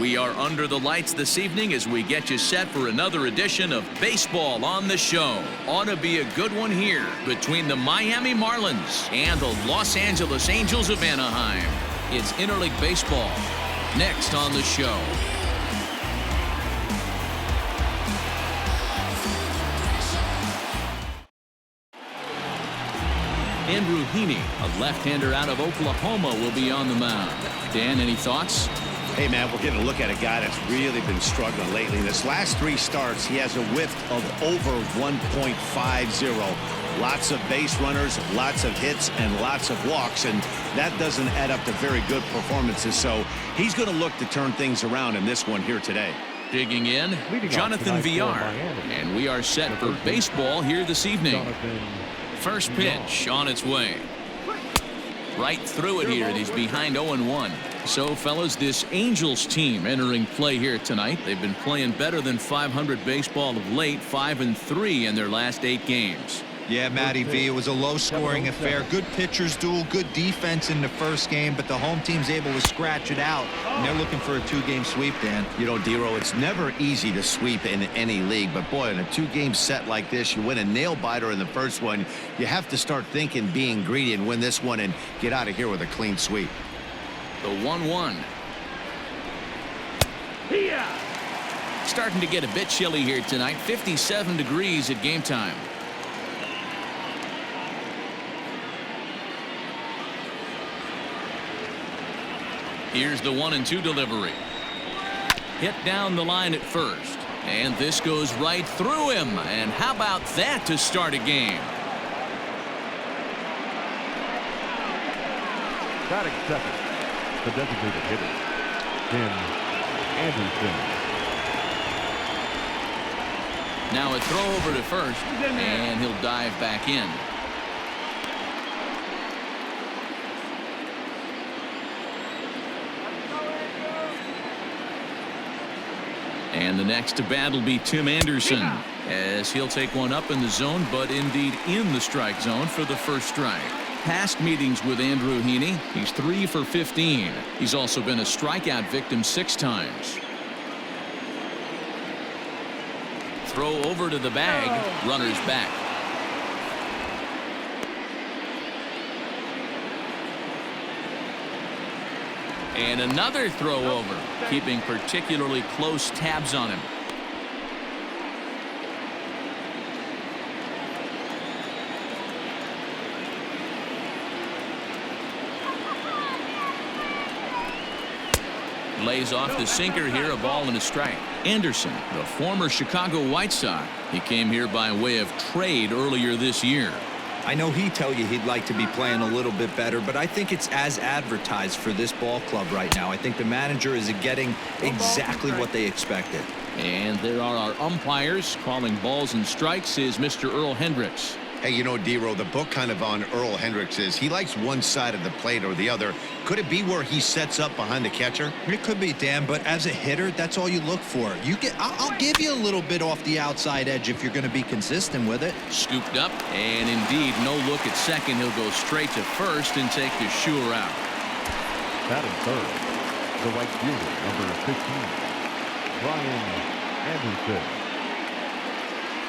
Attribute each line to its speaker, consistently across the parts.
Speaker 1: We are under the lights this evening as we get you set for another edition of Baseball on the Show. Ought to be a good one here between the Miami Marlins and the Los Angeles Angels of Anaheim. It's interleague baseball next on the show. Andrew Heaney, a left-hander out of Oklahoma, will be on the mound. Dan, any thoughts?
Speaker 2: Hey, man, we're getting a look at a guy that's really been struggling lately. In his last 3 starts, he has a whiff of over 1.50. Lots of base runners, lots of hits, and lots of walks, and that doesn't add up to very good performances. So he's going to look to turn things around in this one here today.
Speaker 1: Digging in, Jonathan Villar, and we are set for baseball here this evening. First pitch on its way. Right through it here, and he's behind 0-1. So, fellas, this Angels team entering play here tonight. They've been playing better than .500 baseball of late, 5-3 in their last 8 games.
Speaker 3: Yeah, Matty V, it was a low-scoring affair. Good pitchers duel, good defense in the first game, but the home team's able to scratch it out, and they're looking for a 2-game sweep, Dan.
Speaker 2: You know, Dero, it's never easy to sweep in any league, but boy, in a 2-game set like this, you win a nail-biter in the first one, you have to start thinking, being greedy, and win this one and get out of here with a clean sweep.
Speaker 1: The 1-1. Starting to get a bit chilly here tonight. 57 degrees at game time. Here's the 1-2 delivery. Hit down the line at first. And this goes right through him. And how about that to start a game?
Speaker 4: Batting second, the designated hitter, Tim Anderson.
Speaker 1: Now a throw over to first, and he'll dive back in. And the next to bat will be Tim Anderson, as he'll take one up in the zone, but indeed in the strike zone for the first strike. Past meetings with Andrew Heaney, he's 3 for 15. He's also been a strikeout victim 6 times. Throw over to the bag, runners back. And another throw over, keeping particularly close tabs on him. Lays off the sinker here, a ball and a strike. Anderson, the former Chicago White Sox. He came here by way of trade earlier this year.
Speaker 3: I know he'd tell you he'd like to be playing a little bit better, but I think it's as advertised for this ball club right now. I think the manager is getting exactly what they expected.
Speaker 1: And there are our umpires. Calling balls and strikes is Mr. Earl Hendricks.
Speaker 2: Hey, you know, Dero, the book kind of on Earl Hendricks is he likes one side of the plate or the other. Could it be where he sets up behind the catcher?
Speaker 3: It could be, Dan, but as a hitter, that's all you look for. I'll give you a little bit off the outside edge if you're going to be consistent with it.
Speaker 1: Scooped up, and indeed, no look at second. He'll go straight to first and take the sure out.
Speaker 4: Batting third, the right fielder, number 15, Brian Anderson.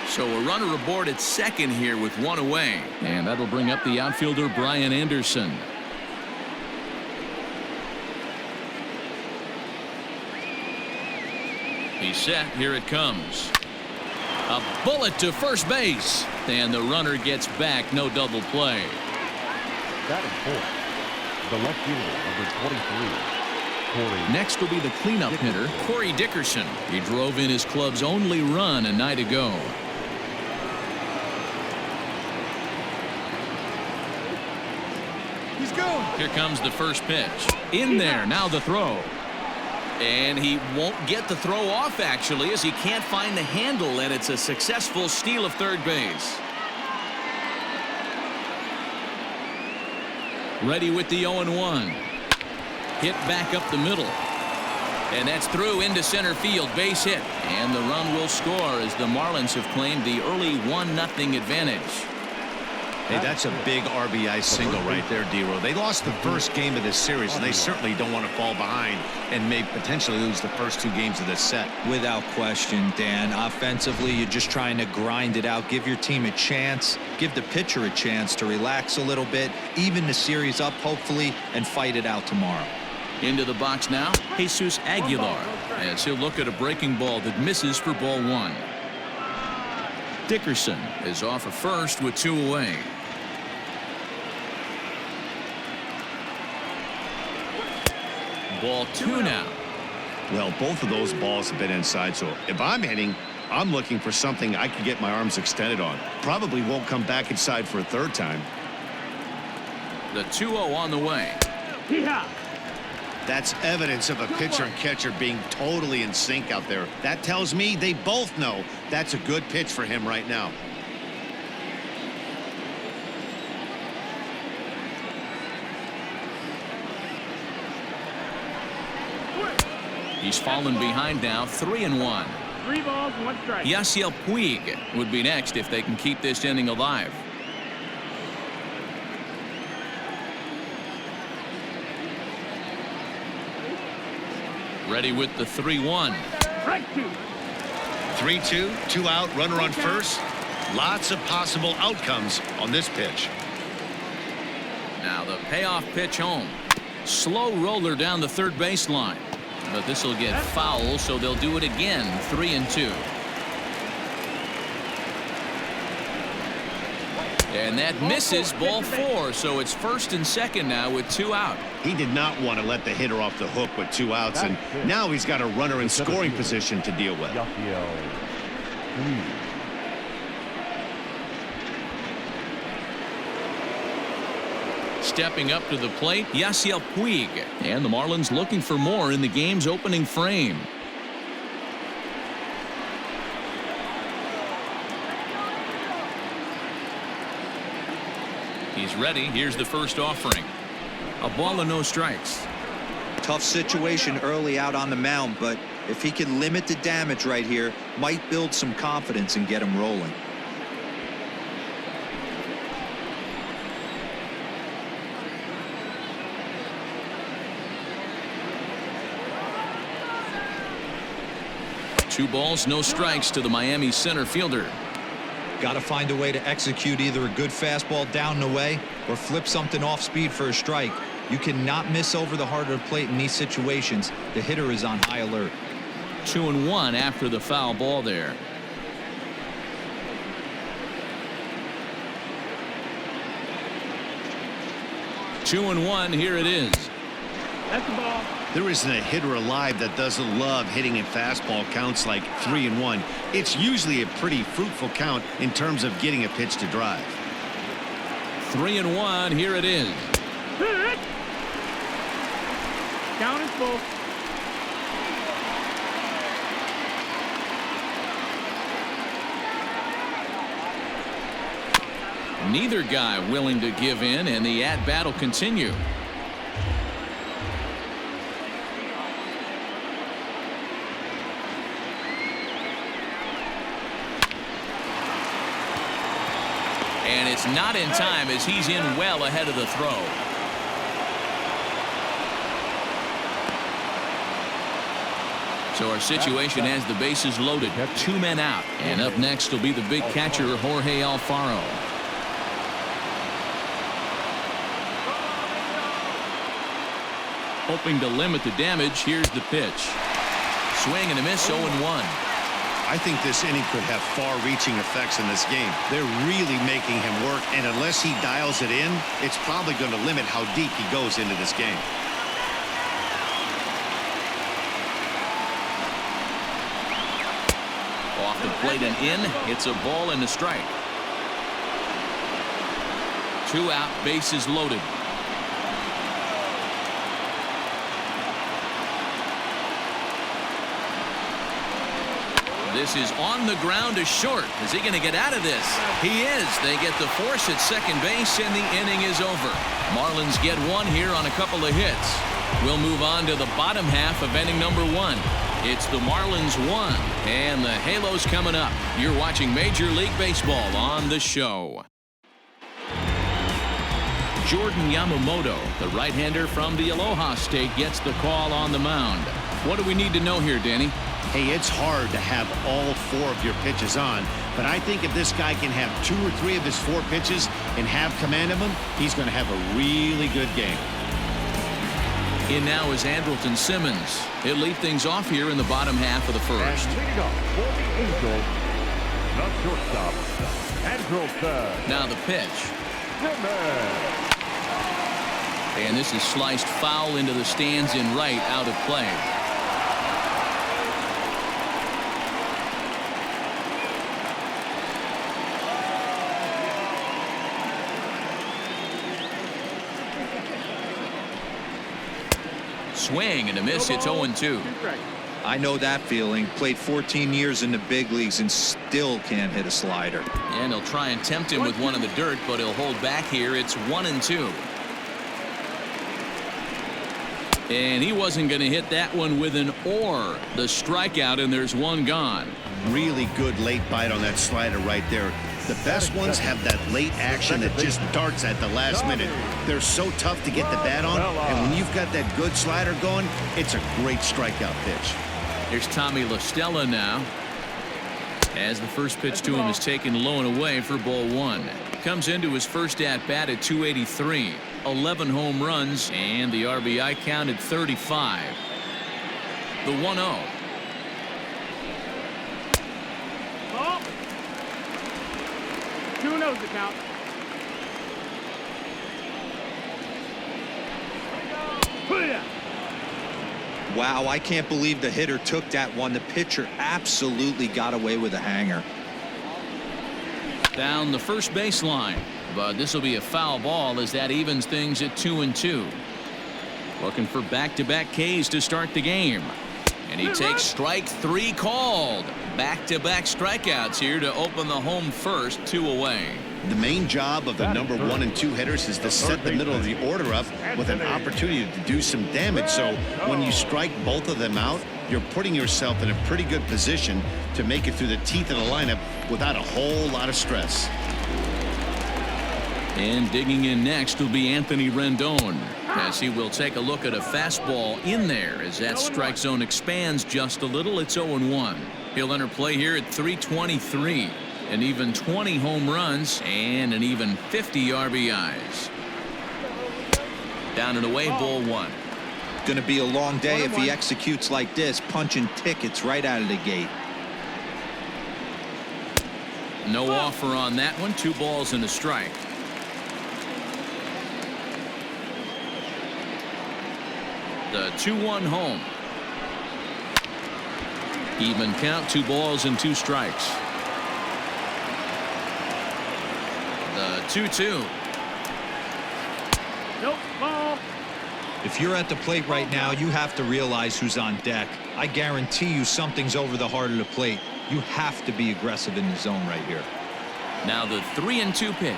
Speaker 1: So a runner aboard at second here with 1 away. And that'll bring up the outfielder, Brian Anderson. He's set. Here it comes. A bullet to first base. And the runner gets back. No double play.
Speaker 4: Batting fourth, the left fielder, number 23.
Speaker 1: Next will be the cleanup hitter, Corey Dickerson. He drove in his club's only run a night ago. Here comes the first pitch. In there, now the throw. And he won't get the throw off, actually, as he can't find the handle, and it's a successful steal of third base. Ready with the 0-1. Hit back up the middle. And that's through into center field, base hit. And the run will score as the Marlins have claimed the early 1-0 advantage.
Speaker 2: Hey, that's a big RBI single right there, D-Row. They lost the first game of this series, and they certainly don't want to fall behind and may potentially lose the first 2 games of this set.
Speaker 3: Without question, Dan. Offensively, you're just trying to grind it out, give your team a chance, give the pitcher a chance to relax a little bit, even the series up, hopefully, and fight it out tomorrow.
Speaker 1: Into the box now, Jesus Aguilar, as he'll look at a breaking ball that misses for ball 1. Dickerson is off at first with 2 away. Ball 2 now.
Speaker 2: Well, both of those balls have been inside, so if I'm hitting, I'm looking for something I can get my arms extended on. Probably won't come back inside for a 3rd time.
Speaker 1: The 2-0 on the way.
Speaker 2: That's evidence of a pitcher and catcher being totally in sync out there. That tells me they both know that's a good pitch for him right now.
Speaker 1: He's fallen behind now, 3-1.
Speaker 5: 3 balls, 1 strike.
Speaker 1: Yasiel Puig would be next if they can keep this inning alive. Ready with the 3-1.
Speaker 5: Strike 2.
Speaker 2: 3-2, 2 out, runner on first. Lots of possible outcomes on this pitch.
Speaker 1: Now the payoff pitch home. Slow roller down the 3rd baseline. But this will get foul, so they'll do it again. 3-2. And that misses, ball 4, so it's 1st and 2nd now with 2 out.
Speaker 2: He did not want to let the hitter off the hook with 2 outs, and now he's got a runner in scoring position to deal with.
Speaker 1: Stepping up to the plate, Yasiel Puig. And the Marlins looking for more in the game's opening frame. He's ready. Here's the first offering. A ball and no strikes.
Speaker 3: Tough situation early out on the mound, but if he can limit the damage right here, might build some confidence and get him rolling.
Speaker 1: Two balls, no strikes to the Miami center fielder.
Speaker 3: Got to find a way to execute either a good fastball down the way or flip something off speed for a strike. You cannot miss over the heart of the plate in these situations. The hitter is on high alert.
Speaker 1: 2-1 after the foul ball there. Two and one, here it is.
Speaker 5: That's the ball.
Speaker 2: There isn't a hitter alive that doesn't love hitting in fastball counts like 3-1. It's usually a pretty fruitful count in terms of getting a pitch to drive.
Speaker 1: 3-1, here it is.
Speaker 5: Count is full.
Speaker 1: Neither guy willing to give in, and the at-bat will continue. And it's not in time as he's in well ahead of the throw. So our situation has the bases loaded. 2 men out. And up next will be the big catcher, Jorge Alfaro. Hoping to limit the damage. Here's the pitch. Swing and a miss, 0-1.
Speaker 2: I think this inning could have far-reaching effects in this game. They're really making him work, and unless he dials it in, it's probably going to limit how deep he goes into this game.
Speaker 1: Off the plate and in. It's a ball and a strike. 2 out, bases loaded. This is on the ground to short. Is he going to get out of this? He is. They get the force at second base, and the inning is over. Marlins get 1 here on a couple of hits. We'll move on to the bottom half of inning number 1. It's the Marlins 1, and the Halos coming up. You're watching Major League Baseball on The Show. Jordan Yamamoto, the right-hander from the Aloha State, gets the call on the mound. What do we need to know here, Danny?
Speaker 2: Hey, it's hard to have all 4 of your pitches on, but I think if this guy can have 2 or 3 of his 4 pitches and have command of them, he's going to have a really good game.
Speaker 1: In now is Andrelton Simmons. He'll lead things off here in the bottom half of the first.
Speaker 4: And leading off for the Angels, the shortstop, Andrelton.
Speaker 1: Now the pitch.
Speaker 4: Simmons.
Speaker 1: And this is sliced foul into the stands in right, out of play. Swing and a miss. It's 0-2.
Speaker 3: I know that feeling. Played 14 years in the big leagues and still can't hit a slider.
Speaker 1: And he'll try and tempt him with one in the dirt, but he'll hold back here. It's 1-2. And he wasn't going to hit that one with an or. The strikeout, and there's one gone.
Speaker 2: Really good late bite on that slider right there. The best ones have that late action that just darts at the last minute. They're so tough to get the bat on, and when you've got that good slider going, it's a great strikeout pitch.
Speaker 1: Here's Tommy La Stella now, as the first pitch to him is taken low and away for ball 1. Comes into his first at bat at 283. 11 home runs, and the RBI count at 35. The 1-0.
Speaker 5: Oh. 2-0 the count.
Speaker 3: Wow, I can't believe the hitter took that one. The pitcher absolutely got away with a hanger.
Speaker 1: Down the first baseline, but this will be a foul ball as that evens things at 2-2. Looking for back-to-back Ks to start the game. And he takes strike 3 called. Back-to-back strikeouts here to open the home first, 2 away.
Speaker 2: The main job of the number 1 and 2 hitters is to set the middle of the order up with an opportunity to do some damage. So when you strike both of them out, you're putting yourself in a pretty good position to make it through the teeth of the lineup without a whole lot of stress.
Speaker 1: And digging in next will be Anthony Rendon, as he will take a look at a fastball in there as that strike zone expands just a little. It's 0-1. He'll enter play here at 323. An even 20 home runs and an even 50 RBIs. Down and away, ball 1.
Speaker 3: Going to be a long day if he executes like this, punching tickets right out of the gate.
Speaker 1: No offer on that one. 2 balls and a strike. The 2-1 home. Even count, 2 balls and 2 strikes. The 2-2.
Speaker 5: Nope, ball.
Speaker 3: If you're at the plate right now, you have to realize who's on deck. I guarantee you something's over the heart of the plate. You have to be aggressive in the zone right here.
Speaker 1: Now the 3-2 pitch.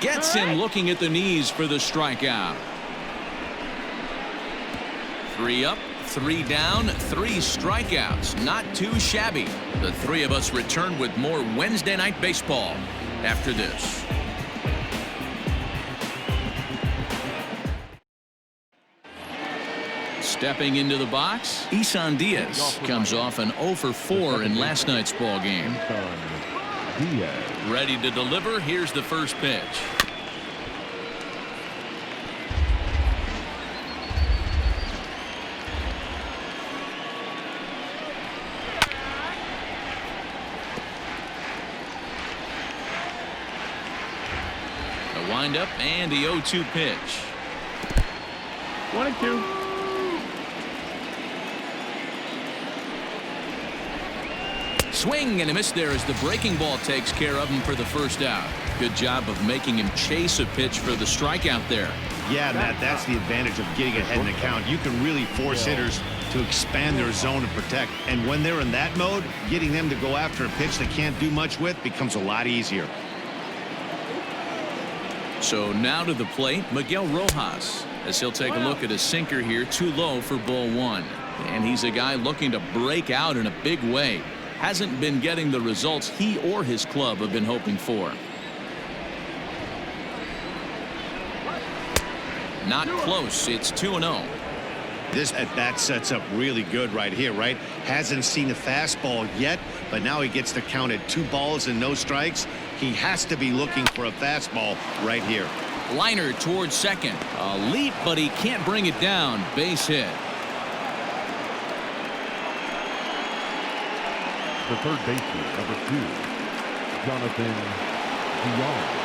Speaker 1: Gets him looking at the knees for the strikeout. 3 up, 3 down, 3 strikeouts. Not too shabby. The 3 of us return with more Wednesday Night Baseball after this. Stepping into the box, Isan Diaz comes off an 0 for 4 in last night's ball game. Ready to deliver. Here's the first pitch. A windup and the 0-2 pitch.
Speaker 5: 1-2.
Speaker 1: Swing and a miss there as the breaking ball takes care of him for the first out. Good job of making him chase a pitch for the strikeout there.
Speaker 2: Yeah, Matt, that's the advantage of getting ahead in the count. You can really force hitters to expand their zone and protect. And when they're in that mode, getting them to go after a pitch they can't do much with becomes a lot easier.
Speaker 1: So now to the plate, Miguel Rojas, as he'll take a look at a sinker here, too low for ball 1. And he's a guy looking to break out in a big way. Hasn't been getting the results he or his club have been hoping for. Not close. It's 2-0.
Speaker 2: This at bat sets up really good right here, right? Hasn't seen a fastball yet, but now he gets to count at 2 balls and no strikes. He has to be looking for a fastball right here.
Speaker 1: Liner towards second. A leap, but he can't bring it down. Base hit.
Speaker 4: The third baseman, number 2, Jonathan VR.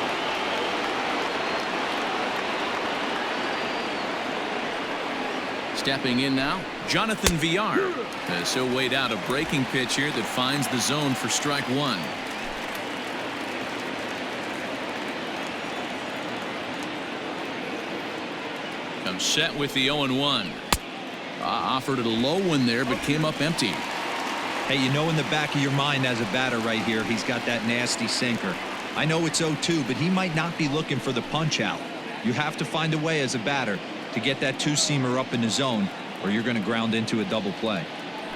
Speaker 1: Stepping in now, Jonathan VR. So weighed out a breaking pitch here that finds the zone for strike 1. Comes set with the 0-1. Offered it a low one there, but came up empty.
Speaker 3: Hey, you know in the back of your mind as a batter right here, he's got that nasty sinker. I know it's 0-2, but he might not be looking for the punch out. You have to find a way as a batter to get that 2-seamer up in the zone, or you're going to ground into a double play.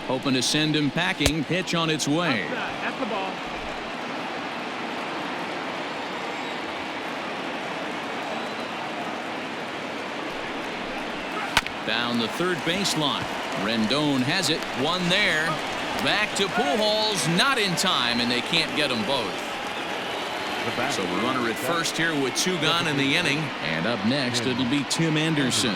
Speaker 1: Hoping to send him packing. Pitch on its way.
Speaker 5: That's the ball.
Speaker 1: Down the third baseline. Rendon has it. One there. Back to Pujols. Not in time, and they can't get them both. So the runner at first here with 2 gone in the inning. And up next, it'll be Tim Anderson.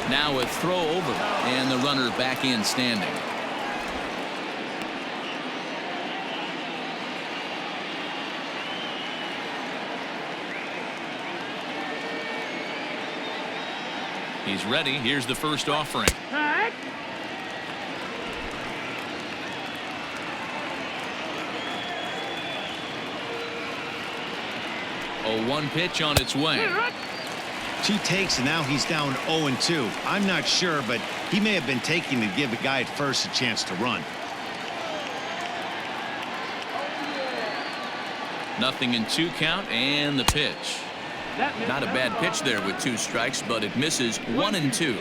Speaker 1: Now a throw over, and the runner back in standing. He's ready. Here's the first offering.
Speaker 5: All right.
Speaker 1: A 1 pitch on its way.
Speaker 2: 2 takes, and now he's down 0-2. I'm not sure, but he may have been taking to give the guy at first a chance to run.
Speaker 1: Nothing in 2 count, and the pitch. Not a bad pitch there with 2 strikes, but it misses 1-2.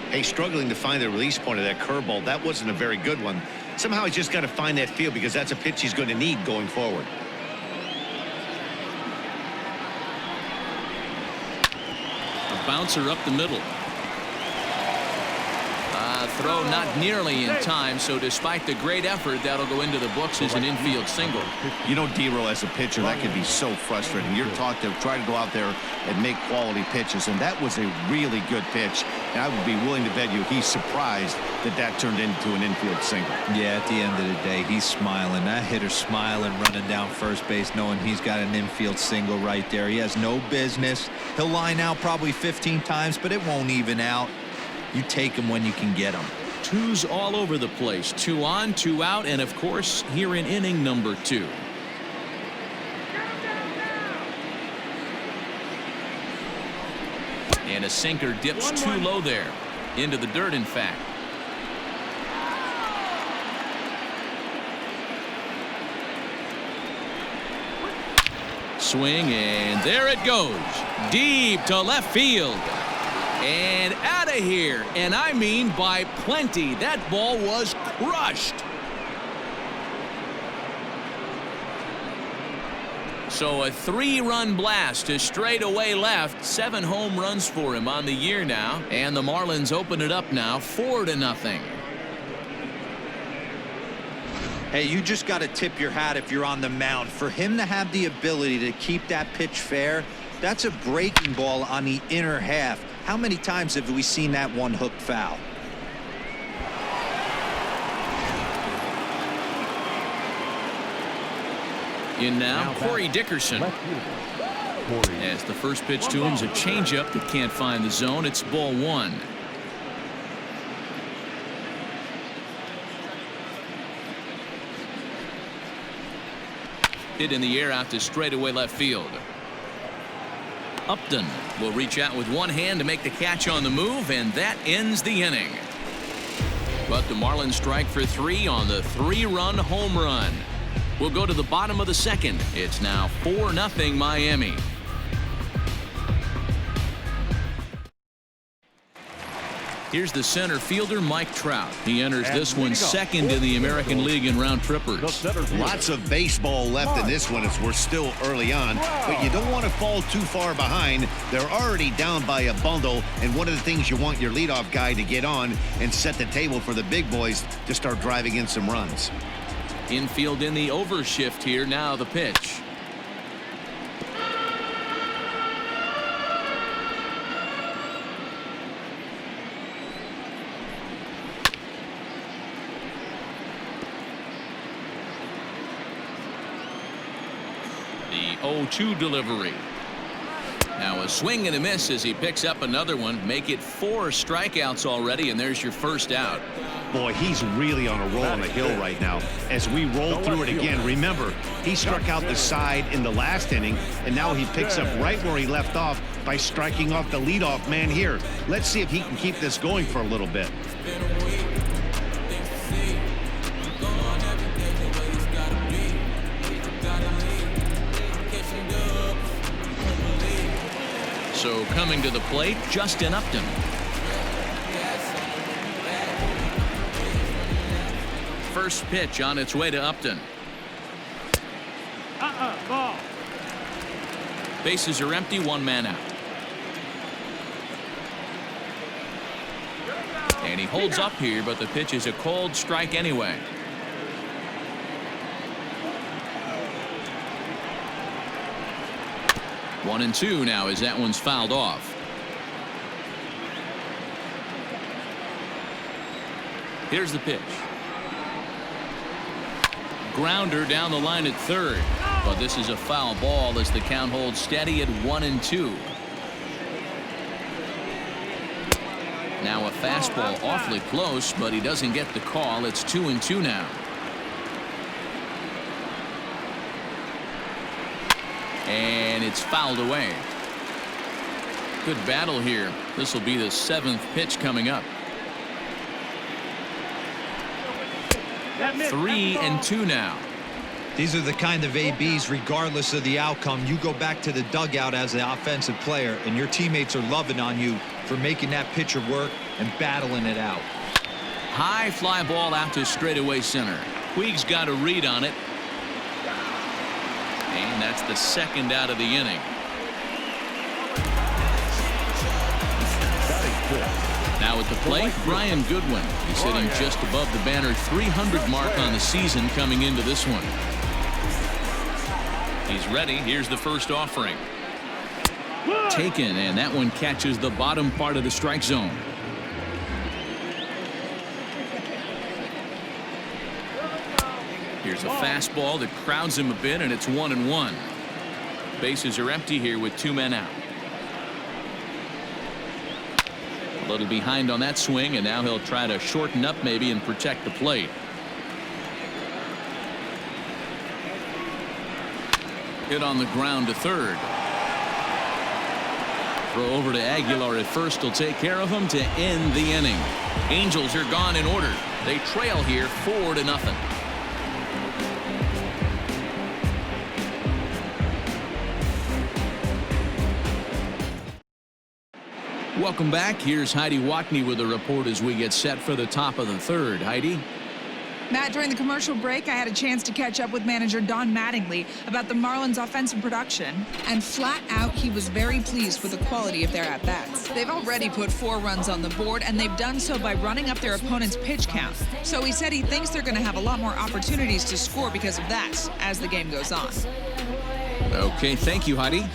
Speaker 2: Hey, struggling to find the release point of that curveball. That wasn't a very good one. Somehow he's just got to find that feel, because that's a pitch he's going to need going forward.
Speaker 1: A bouncer up the middle. Throw not nearly in time, so despite the great effort, that'll go into the books as an infield single.
Speaker 2: You know, D-Roll, as a pitcher, that can be so frustrating. You're taught to try to go out there and make quality pitches, and that was a really good pitch. And I would be willing to bet you he's surprised that that turned into an infield single.
Speaker 3: Yeah, at the end of the day, he's smiling. That hitter's smiling, running down first base, knowing he's got an infield single right there. He has no business. He'll line out probably 15 times, but it won't even out. You take him when you can get him.
Speaker 1: 2s all over the place. 2 on, 2 out, and of course here in inning number 2. And a sinker dips too low there. Into the dirt, in fact. Swing, and there it goes. Deep to left field. And out of here, and I mean by plenty. That ball was crushed. So a 3-run blast to straightaway left. 7 home runs for him on the year now, and the Marlins open it up now 4-0.
Speaker 3: Hey, you just got to tip your hat if you're on the mound. For him to have the ability to keep that pitch fair, that's a breaking ball on the inner half. How many times have we seen that one hook foul?
Speaker 1: In now, Corey Dickerson. As the first pitch to him is a changeup that can't find the zone. It's ball 1. Hit in the air out to straightaway left field. Upton will reach out with one hand to make the catch on the move, and that ends the inning. But the Marlins strike for 3 on the 3-run home run. We'll go to the bottom of the second. It's now 4-0 Miami. . 2 2 Here's the center fielder, Mike Trout. He enters this one second in the American League in round trippers.
Speaker 2: Lots of baseball left in this one as we're still early on, but you don't want to fall too far behind. They're already down by a bundle, and one of the things you want your leadoff guy to get on and set the table for the big boys to start driving in some runs.
Speaker 1: Infield in the overshift here. Now the pitch. The 0-2 delivery. Now a swing and a miss as he picks up another one. Make it 4 strikeouts already, and there's your first out.
Speaker 2: Boy, he's really on a roll on the hill right now. As we roll through it again, remember, he struck out the side in the last inning, and now he picks up right where he left off by striking off the leadoff man here. Let's see if he can keep this going for a little bit.
Speaker 1: So coming to the plate, Justin Upton. First pitch on its way to Upton.
Speaker 5: Ball.
Speaker 1: Bases are empty, 1 man out. And he holds up here, but the pitch is a cold strike anyway. One and 2 now as that one's fouled off. Here's the pitch. Grounder down the line at third, but this is a foul ball as the count holds steady at 1 and 2. Now a fastball awfully close, but he doesn't get the call. It's 2 and 2 now. And it's fouled away. Good battle here. This will be the 7th pitch coming up. 3 and 2 now.
Speaker 3: These are the kind of ABs, regardless of the outcome, you go back to the dugout as an offensive player, and your teammates are loving on you for making that pitcher work and battling it out.
Speaker 1: High fly ball out to straightaway center. Puig's got a read on it. And that's the 2nd out of the inning. Now at the plate, Brian Goodwin. He's sitting just above the banner 300 mark on the season coming into this one. He's ready. Here's the first offering. Taken, and that one catches the bottom part of the strike zone. Here's a fastball that crowds him a bit, and it's 1-1. Bases are empty here with 2 men out. A little behind on that swing, and now he'll try to shorten up maybe and protect the plate. Hit on the ground to third. Throw over to Aguilar at first will take care of him to end the inning. Angels are gone in order. They trail here 4-0. Welcome back. Here's Heidi Watney with a report as we get set for the top of the 3rd. Heidi?
Speaker 6: Matt, during the commercial break, I had a chance to catch up with manager Don Mattingly about the Marlins' offensive production, and flat out, he was very pleased with the quality of their at-bats. They've already put 4 runs on the board, and they've done so by running up their opponent's pitch count. So he said he thinks they're going to have a lot more opportunities to score because of that as the game goes on.
Speaker 1: Okay, thank you, Heidi.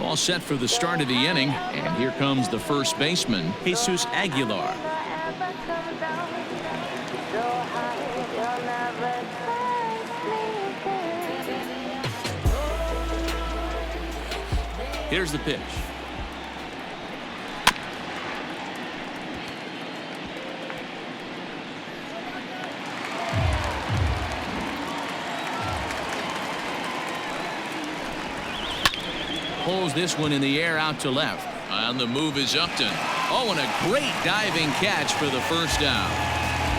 Speaker 1: All set for the start of the inning, and here comes the first baseman, Jesus Aguilar. Here's the pitch. Pulls this one in the air out to left. On the move is Upton. Oh, and a great diving catch for the first down.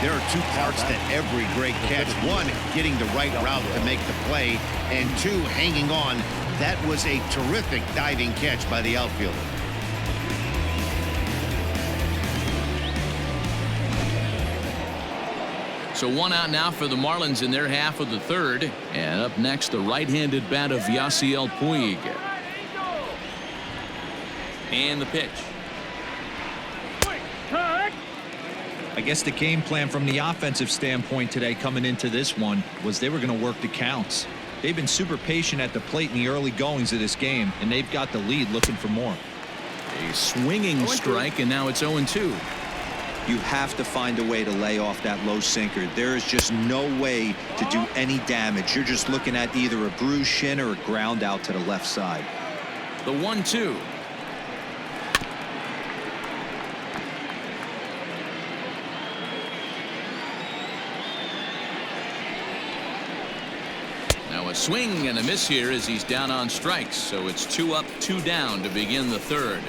Speaker 2: There are 2 parts to every great catch. 1, getting the right route to make the play, and 2, hanging on. That was a terrific diving catch by the outfielder.
Speaker 1: So one out now for the Marlins in their half of the third. And up next, the right-handed bat of Yasiel Puig. And the pitch.
Speaker 3: I guess the game plan from the offensive standpoint today coming into this one was they were going to work the counts. They've been super patient at the plate in the early goings of this game, and they've got the lead looking for more.
Speaker 1: A swinging strike, and now it's 0-2.
Speaker 3: You have to find a way to lay off that low sinker. There is just no way to do any damage. You're just looking at either a bruised shin or a ground out to the left side.
Speaker 1: The 1-2. Now a swing and a miss here as he's down on strikes. So it's 2 up, 2 down to begin the third.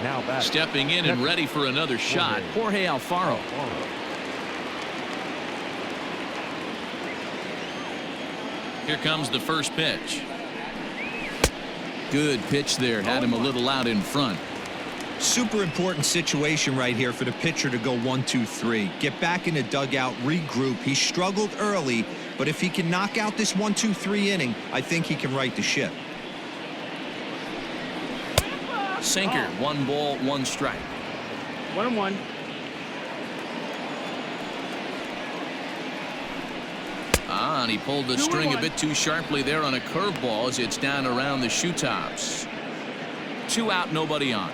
Speaker 4: Now back.
Speaker 1: Stepping in and ready for another shot, Jorge Alfaro. Here comes the first pitch. Good pitch there. Had him a little out in front.
Speaker 3: Super important situation right here for the pitcher to go 1-2-3. Get back in the dugout, regroup. He struggled early, but if he can knock out this 1-2-3 inning, I think he can right the ship.
Speaker 1: Sinker, 1 ball, 1 strike.
Speaker 5: 1-1.
Speaker 1: And he pulled the string a bit too sharply there on a curveball as it's down around the shoe tops. 2 out, nobody on.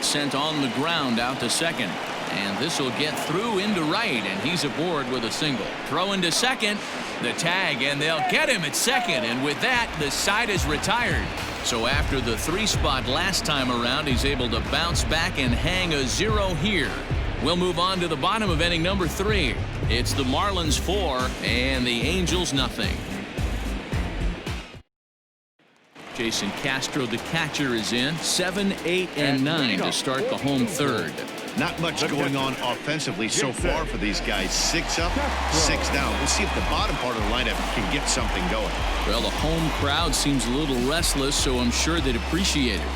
Speaker 1: Sent on the ground out to second. And this will get through into right, and he's aboard with a single. Throw into second. The tag, and they'll get him at second. And with that, the side is retired. So after the 3 spot last time around, he's able to bounce back and hang a 0 here. We'll move on to the bottom of inning number 3. It's the Marlins 4 and the Angels nothing. Jason Castro, the catcher, is in. 7, 8, and 9 to start the home third.
Speaker 2: Not much going on offensively so far for these guys. 6 up, 6 down. We'll see if the bottom part of the lineup can get something going.
Speaker 1: Well, the home crowd seems a little restless, so I'm sure they'd appreciate it.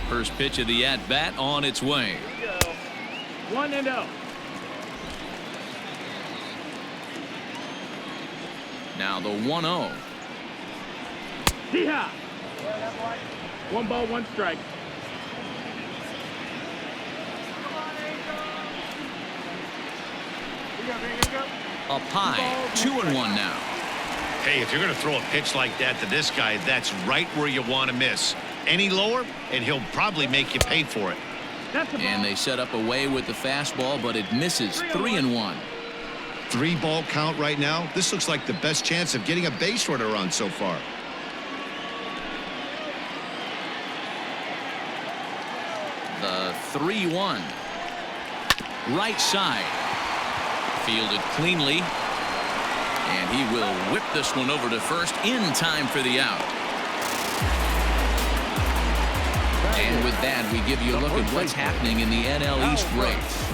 Speaker 1: First pitch of the at-bat on its way.
Speaker 5: 1-0.
Speaker 1: Now the 1-0.
Speaker 5: Yeehaw! 1 ball, 1 strike.
Speaker 1: Up high, 2-1 now.
Speaker 2: Hey, if you're going to throw a pitch like that to this guy, that's right where you want to miss. Any lower, and he'll probably make you pay for it.
Speaker 1: And they set up away with the fastball, but it misses. 3-1.
Speaker 2: 3-ball count right now. This looks like the best chance of getting a base runner on so far.
Speaker 1: The 3-1. Right side. Fielded cleanly. And he will whip this one over to first in time for the out. And with that, we give you a look at what's happening in the NL East race.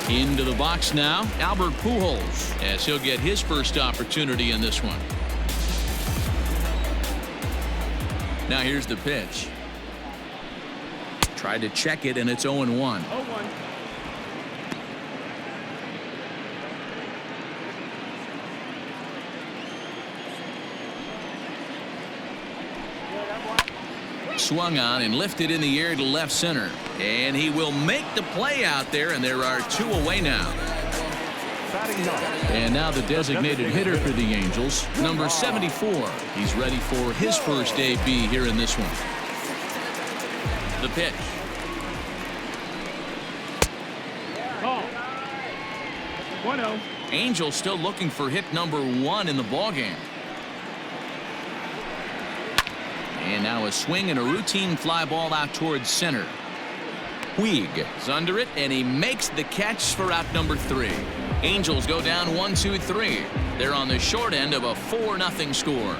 Speaker 1: Into the box now, Albert Pujols, as he'll get his first opportunity in this one. Now here's the pitch. Tried to check it, and it's 0-1.
Speaker 5: 0-1.
Speaker 1: Swung on and lifted in the air to left center. And he will make the play out there, and there are 2 away now. And now the designated hitter for the Angels, number 74. He's ready for his first AB here in this one. The pitch.
Speaker 5: Ball. 1-0.
Speaker 1: Angels still looking for hit number 1 in the ballgame. And now a swing and a routine fly ball out towards center. Puig is under it, and he makes the catch for out number 3. Angels go down 1-2-3. They're on the short end of a 4-0 score.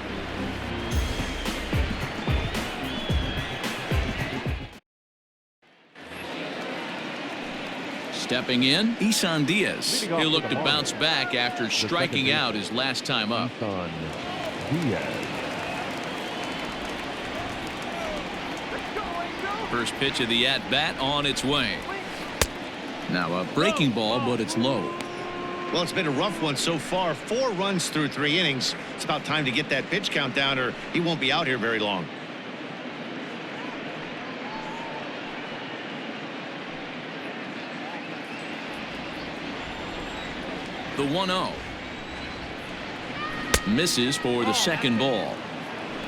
Speaker 1: Stepping in, Isan Diaz. He'll look to bounce back after striking out his last time up.
Speaker 4: Isan Diaz.
Speaker 1: First pitch of the at-bat on its way. Now a breaking ball, but it's low.
Speaker 2: Well, it's been a rough one so far. 4 runs through 3 innings. It's about time to get that pitch count down, or he won't be out here very long.
Speaker 1: The 1-0. Misses for the second ball.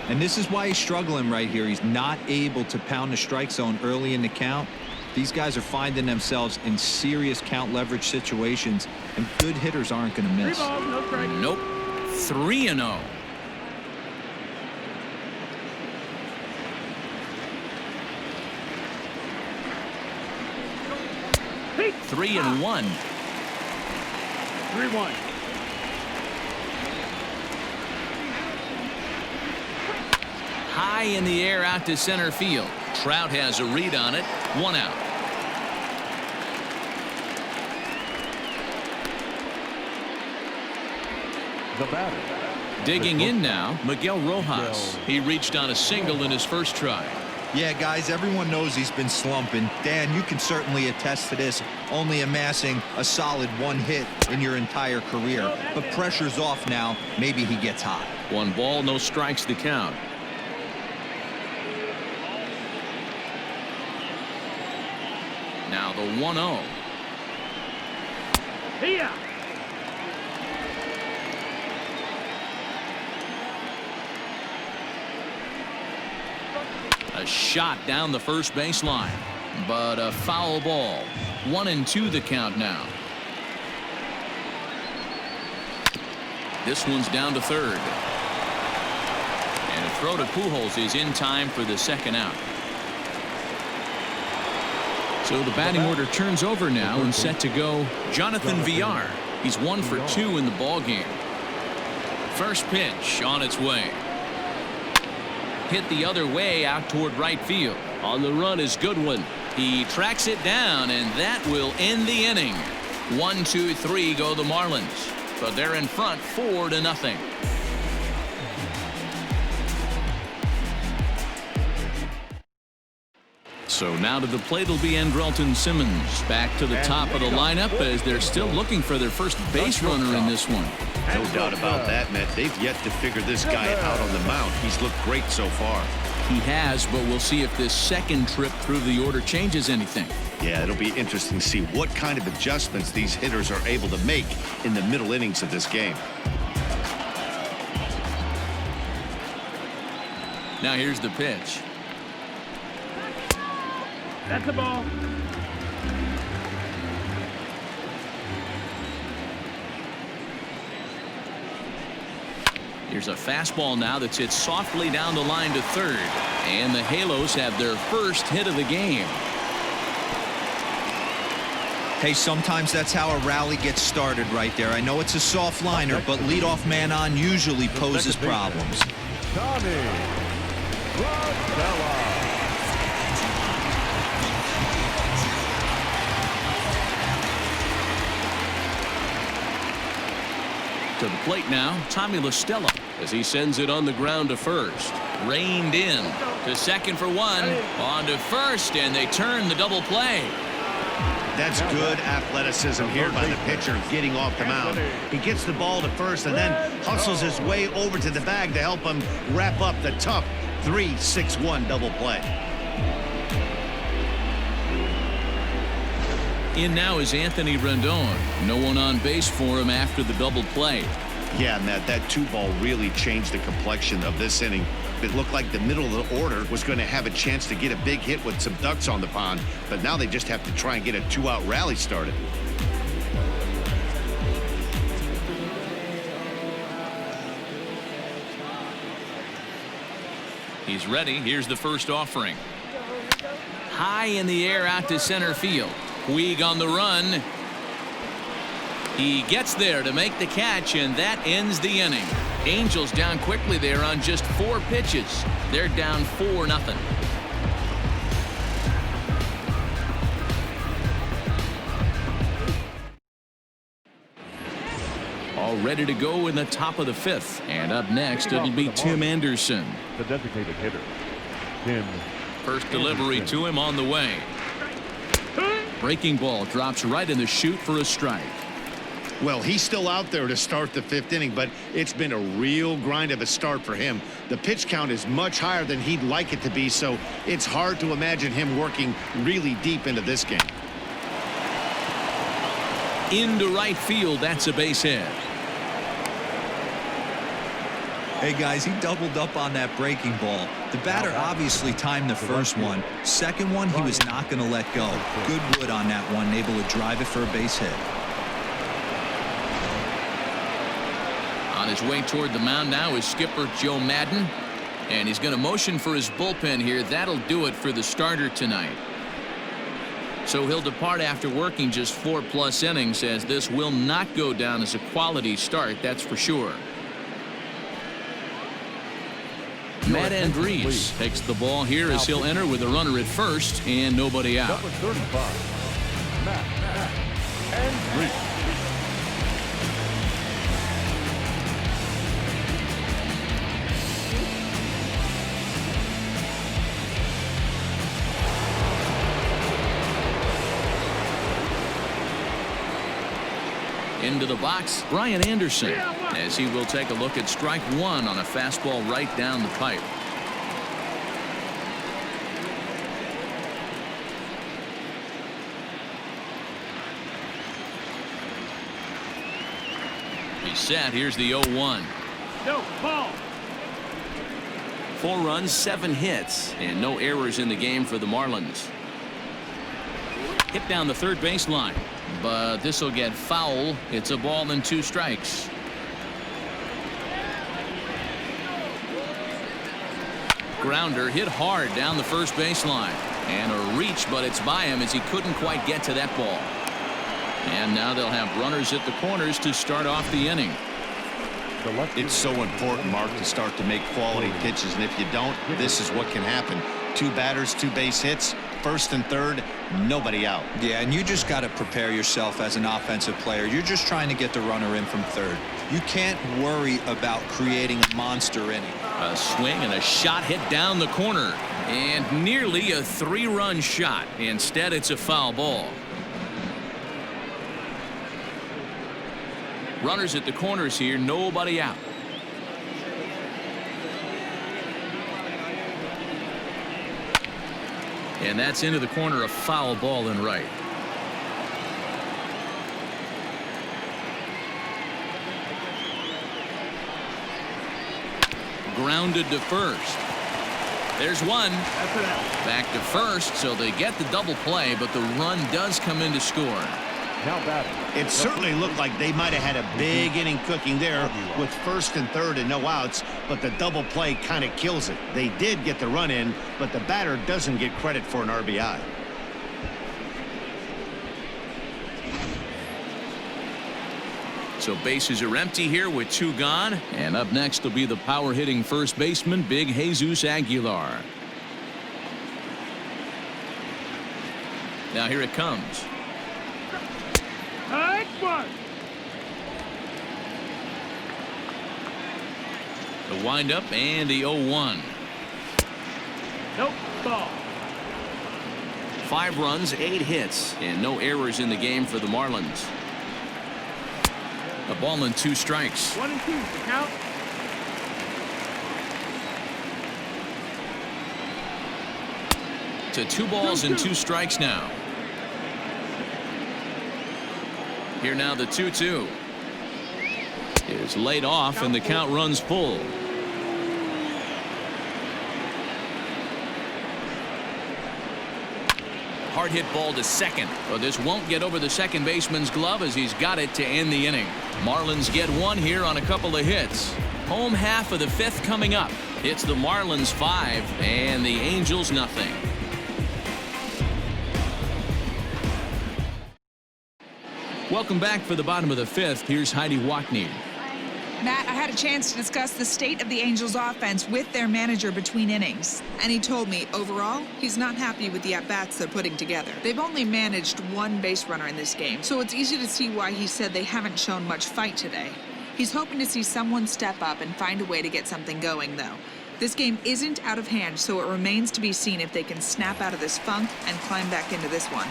Speaker 3: And this is why he's struggling right here. He's not able to pound the strike zone early in the count. These guys are finding themselves in serious count leverage situations, and good hitters aren't going to miss.
Speaker 1: Nope. 3-0.
Speaker 5: Hey.
Speaker 1: 3-1.
Speaker 5: 3-1.
Speaker 1: High in the air out to center field. Trout has a read on it. 1 out.
Speaker 4: The batter.
Speaker 1: Digging in now, Miguel Rojas. He reached on a single in his first try.
Speaker 3: Yeah, guys, everyone knows he's been slumping. Dan, you can certainly attest to this, only amassing a solid 1 hit in your entire career. But pressure's off now. Maybe he gets hot.
Speaker 1: 1 ball, no strikes to count. Now the 1-0.
Speaker 5: Here.
Speaker 1: A shot down the first baseline, but a foul ball. 1-2 the count now. This one's down to third. And a throw to Pujols is in time for the second out. So the batting order turns over now and set to go Jonathan Villar. He's 1 for 2 in the ball game. First pitch on its way. Hit the other way out toward right field. On the run is Goodwin. He tracks it down, and that will end the inning. 1, 2, 3 go the Marlins, but they're in front 4-0. So now to the plate will be Andrelton Simmons. Back to the top of the lineup as they're still looking for their first base runner in this one.
Speaker 2: No doubt about that, Matt. They've yet to figure this guy out on the mound. He's looked great so far.
Speaker 1: He has, but we'll see if this second trip through the order changes anything.
Speaker 2: Yeah, it'll be interesting to see what kind of adjustments these hitters are able to make in the middle innings of this game.
Speaker 1: Now here's the pitch.
Speaker 5: That's the ball.
Speaker 1: Here's a fastball now that's hit softly down the line to third. And the Halos have their first hit of the game.
Speaker 3: Hey, sometimes that's how a rally gets started right there. I know it's a soft liner, but leadoff man on usually poses problems.
Speaker 4: Tommy Rosella.
Speaker 1: To the plate now, Tommy La Stella, as he sends it on the ground to first. Reined in to second for 1. On to first, and they turn the double play.
Speaker 2: That's good athleticism here by the pitcher getting off the mound. He gets the ball to first and then hustles his way over to the bag to help him wrap up the tough 3-6-1 double play.
Speaker 1: In now is Anthony Rendon. No one on base for him after the double play.
Speaker 2: Yeah, Matt, that 2-ball really changed the complexion of this inning. It looked like the middle of the order was going to have a chance to get a big hit with some ducks on the pond, but now they just have to try and get a 2-out rally started.
Speaker 1: He's ready. Here's the first offering. High in the air out to center field. Puig on the run. He gets there to make the catch, and that ends the inning. Angels down quickly there on just 4 pitches. They're down 4-0. all ready to go in the top of the 5th. And up next, it'll be Tim Anderson.
Speaker 4: The designated hitter, Tim.
Speaker 1: First delivery to him on the way. Breaking ball drops right in the chute for a strike.
Speaker 2: Well, he's still out there to start the 5th inning, but it's been a real grind of a start for him. The pitch count is much higher than he'd like it to be, so it's hard to imagine him working really deep into this game.
Speaker 1: Into right field, that's a base hit.
Speaker 3: Hey guys, he doubled up on that breaking ball. The batter obviously timed the first one. Second one, he was not going to let go. Good wood on that one, able to drive it for a base hit.
Speaker 1: On his way toward the mound now is skipper Joe Madden, and he's going to motion for his bullpen here. That'll do it for the starter tonight. So he'll depart after working just 4+ innings, as this will not go down as a quality start, that's for sure. Matt Andrees takes the ball here as he'll enter with a runner at first and nobody out.
Speaker 4: Number 35, Matt Andrees.
Speaker 1: Into the box, Brian Anderson, as he will take a look at strike 1 on a fastball right down the pipe. He's set. Here's the 0-1.
Speaker 5: No, ball.
Speaker 1: 4 runs, 7 hits, and no errors in the game for the Marlins. Hit down the third baseline, but this will get foul. It's a ball and 2 strikes. Grounder hit hard down the first baseline, and a reach, but it's by him as he couldn't quite get to that ball. And now they'll have runners at the corners to start off the inning.
Speaker 2: It's so important, Mark, to start to make quality pitches, and if you don't, this is what can happen. 2 batters, 2 base hits, first and third, nobody out.
Speaker 3: Yeah, and you just got to prepare yourself as an offensive player. You're just trying to get the runner in from third. You can't worry about creating a monster inning.
Speaker 1: A swing and a shot hit down the corner, and nearly a 3-run shot. Instead, it's a foul ball. Runners at the corners here, nobody out. And that's into the corner, a foul ball in right. Grounded to first. There's one. Back to first, so they get the double play, but the run does come in to score.
Speaker 4: Now batting.
Speaker 2: It certainly looked like they might have had a big inning cooking there with first and third and no outs, but the double play kind of kills it. They did get the run in, but the batter doesn't get credit for an RBI.
Speaker 1: So bases are empty here with 2 gone, and up next will be the power hitting first baseman, Big Jesus Aguilar. Now here it comes. The windup and the 0-1.
Speaker 5: Nope, ball.
Speaker 1: 5 runs, 8 hits, and no errors in the game for the Marlins. A ball and 2 strikes.
Speaker 5: 1 and 2, count.
Speaker 1: To 2 balls and 2 strikes now. Here now the 2-2 is laid off, and the count runs full. Hard hit ball to second, but this won't get over the second baseman's glove as he's got it to end the inning. Marlins get 1 here on a couple of hits. Home half of the 5th coming up. It's the Marlins 5 and the Angels nothing. Welcome back for the bottom of the 5th. Here's Heidi Wackney.
Speaker 6: Matt, I had a chance to discuss the state of the Angels offense with their manager between innings, and he told me overall he's not happy with the at-bats they're putting together. They've only managed 1 base runner in this game, so it's easy to see why he said they haven't shown much fight today. He's hoping to see someone step up and find a way to get something going, though. This game isn't out of hand, so it remains to be seen if they can snap out of this funk and climb back into this one.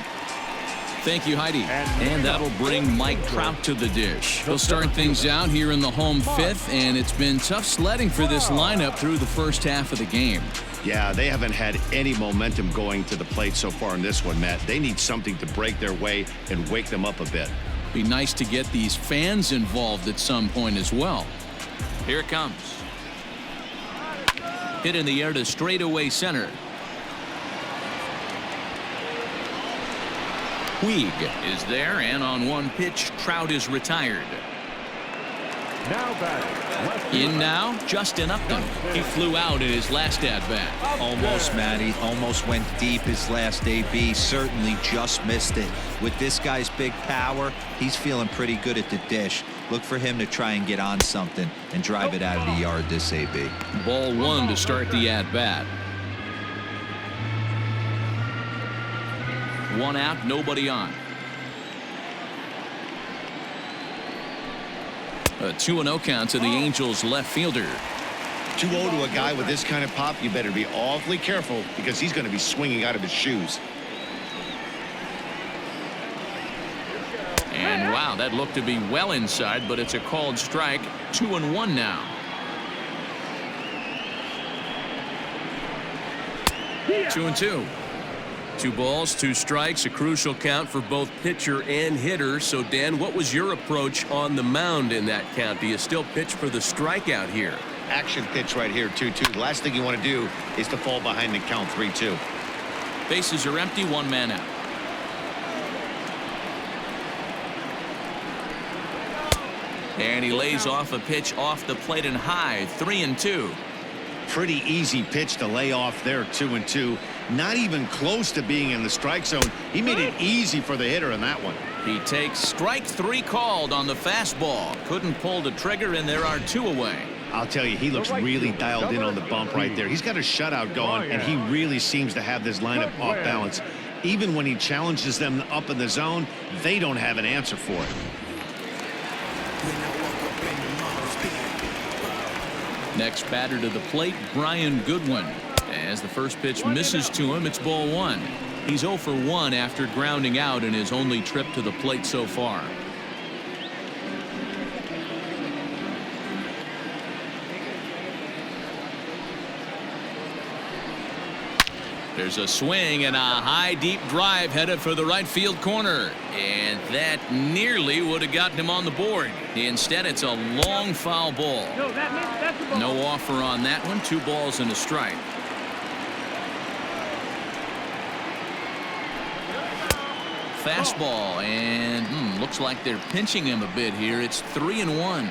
Speaker 1: Thank you, Heidi. And that'll bring Mike Trout to the dish. He'll start things out here in the home fifth, and it's been tough sledding for this lineup through the first half of the game.
Speaker 2: Yeah, they haven't had any momentum going to the plate so far in this one, Matt. They need something to break their way and wake them up a bit.
Speaker 1: Be nice to get these fans involved at some point as well. Here it comes. Hit in the air to straightaway center. Puig is there, and on one pitch, Trout is retired.
Speaker 4: Now batting.
Speaker 1: In now, Justin Upton. He flew out in his last at-bat.
Speaker 3: Almost, Matty. Almost went deep his last AB. Certainly just missed it. With this guy's big power, he's feeling pretty good at the dish. Look for him to try and get on something and drive it out of the yard this AB.
Speaker 1: Ball one to start the at-bat. One out, nobody on. A 2-0 count to the Angels left fielder.
Speaker 2: 2-0 to a guy with this kind of pop, you better be awfully careful because he's going to be swinging out of his shoes.
Speaker 1: And wow, that looked to be well inside, but it's a called strike. 2-1 now.
Speaker 5: Yeah.
Speaker 1: 2-2. 2 balls, 2 strikes, a crucial count for both pitcher and hitter. So, Dan, what was your approach on the mound in that count? Do you still pitch for the strikeout here?
Speaker 2: Action pitch right here, 2-2. The last thing you want to do is to fall behind the count 3-2.
Speaker 1: Bases are empty, 1 man out. And he lays off a pitch off the plate and high, 3-2.
Speaker 2: Pretty easy pitch to lay off there, 2-2. Not even close to being in the strike zone. He made it easy for the hitter in that one.
Speaker 1: He takes strike 3 called on the fastball. Couldn't pull the trigger, and there are 2 away.
Speaker 2: I'll tell you, he looks really dialed in on the bump right there. He's got a shutout going, and he really seems to have this lineup off balance. Even when he challenges them up in the zone, they don't have an answer for it.
Speaker 1: Next batter to the plate, Brian Goodwin. As the first pitch misses to him, it's ball 1. He's 0 for 1 after grounding out in his only trip to the plate so far. There's a swing and a high deep drive headed for the right field corner, and that nearly would have gotten him on the board. Instead, it's a long foul ball.
Speaker 5: No, that's the ball.
Speaker 1: No offer on that one. 2 balls and a strike. Fastball, and looks like they're pinching him a bit here. It's 3-1.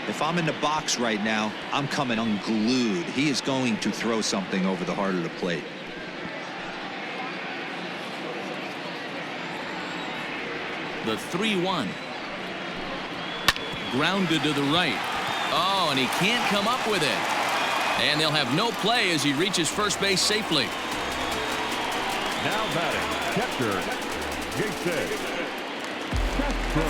Speaker 3: If I'm in the box right now, I'm coming unglued. He is going to throw something over the heart of the plate.
Speaker 1: The 3-1. Grounded to the right. Oh, and he can't come up with it. And they'll have no play as he reaches first base safely.
Speaker 4: Now batting, catcher, Jason Castro.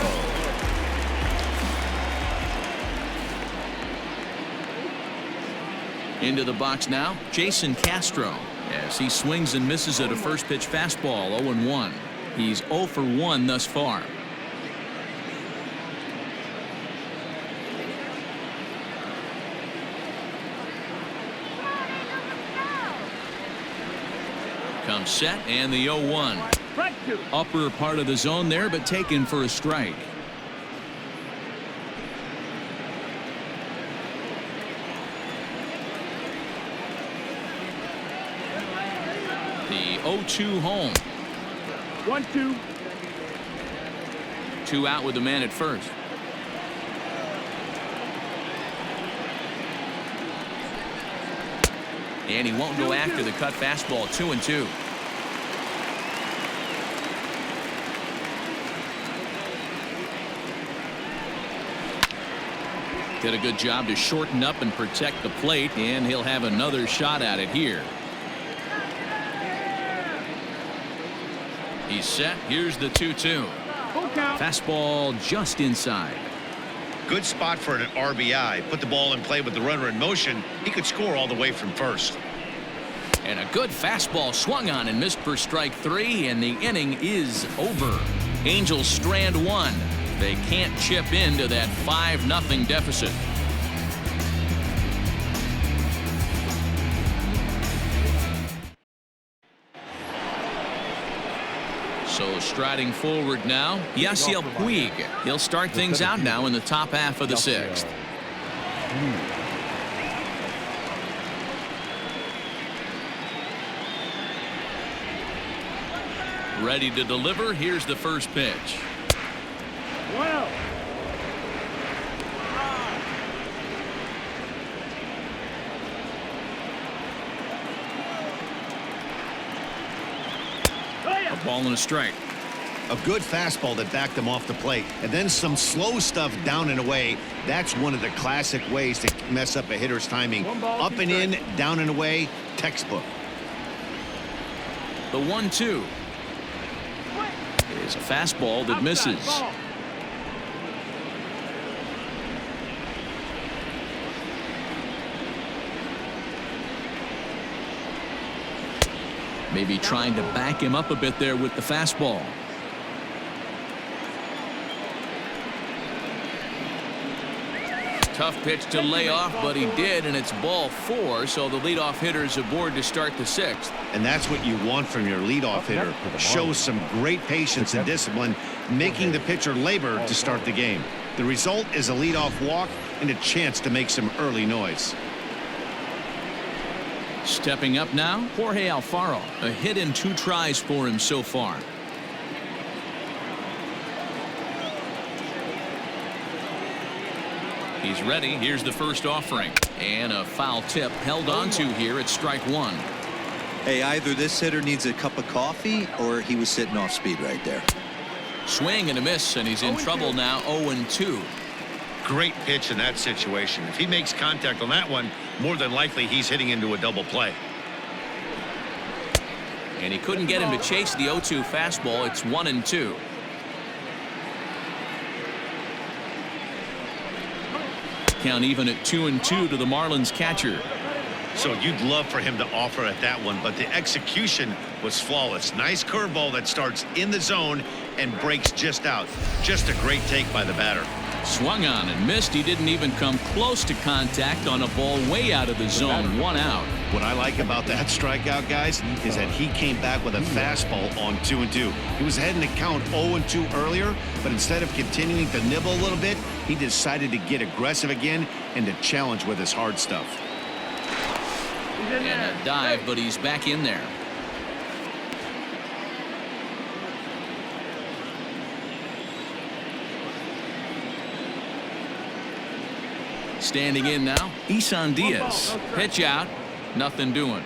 Speaker 1: Into the box now, Jason Castro, as he swings and misses at a first pitch fastball. 0-1. He's 0 for 1 thus far. Comes set, and the 0-1.
Speaker 5: Strike 2.
Speaker 1: Upper part of the zone there, but taken for a strike. The 0-2 home.
Speaker 5: 1-2.
Speaker 1: 2 out with the man at first. And he won't go after the cut fastball. 2-2. Did a good job to shorten up and protect the plate, and he'll have another shot at it here. He's set. Here's the 2-2.
Speaker 5: Full count.
Speaker 1: Fastball just inside.
Speaker 2: Good spot for an RBI. Put the ball in play with the runner in motion. He could score all the way from first.
Speaker 1: And a good fastball swung on and missed for strike 3, and the inning is over. Angels strand 1. They can't chip into that 5-0 deficit. So striding forward now, Yasiel Puig. He'll start things out now in the top half of the 6th. Ready to deliver. Here's the first pitch.
Speaker 5: Well.
Speaker 1: A ball and a strike.
Speaker 2: A good fastball that backed him off the plate, and then some slow stuff down and away. That's one of the classic ways to mess up a hitter's timing. Up and in, down and away, textbook.
Speaker 1: The 1-2 is a fastball that misses. Maybe trying to back him up a bit there with the fastball. Tough pitch to lay off, but he did, and it's ball 4, so the leadoff hitter's aboard to start the 6th.
Speaker 2: And that's what you want from your leadoff hitter. Show some great patience and discipline, making the pitcher labor to start the game. The result is a leadoff walk and a chance to make some early noise.
Speaker 1: Stepping up now, Jorge Alfaro. A hit in 2 tries for him so far. He's ready. Here's the first offering. And a foul tip held on to here at strike 1.
Speaker 3: Hey, either this hitter needs a cup of coffee or he was sitting off speed right there.
Speaker 1: Swing and a miss, and he's in trouble now. 0-2.
Speaker 2: Great pitch in that situation. If he makes contact on that one, more than likely he's hitting into a double play.
Speaker 1: And he couldn't get him to chase the 0-2 fastball. It's 1-2. Count even at 2-2 to the Marlins catcher.
Speaker 2: So you'd love for him to offer at that one, but the execution was flawless. Nice curveball that starts in the zone and breaks just out. Just a great take by the batter.
Speaker 1: Swung on and missed. He didn't even come close to contact on a ball way out of the zone. 1 out.
Speaker 2: What I like about that strikeout, guys, is that he came back with a fastball on 2-2. He was ahead in the count 0-2 earlier, but instead of continuing to nibble a little bit, he decided to get aggressive again and to challenge with his hard stuff.
Speaker 1: And a dive, but he's back in there. Standing in now, Isan Diaz. Pitch out, nothing doing.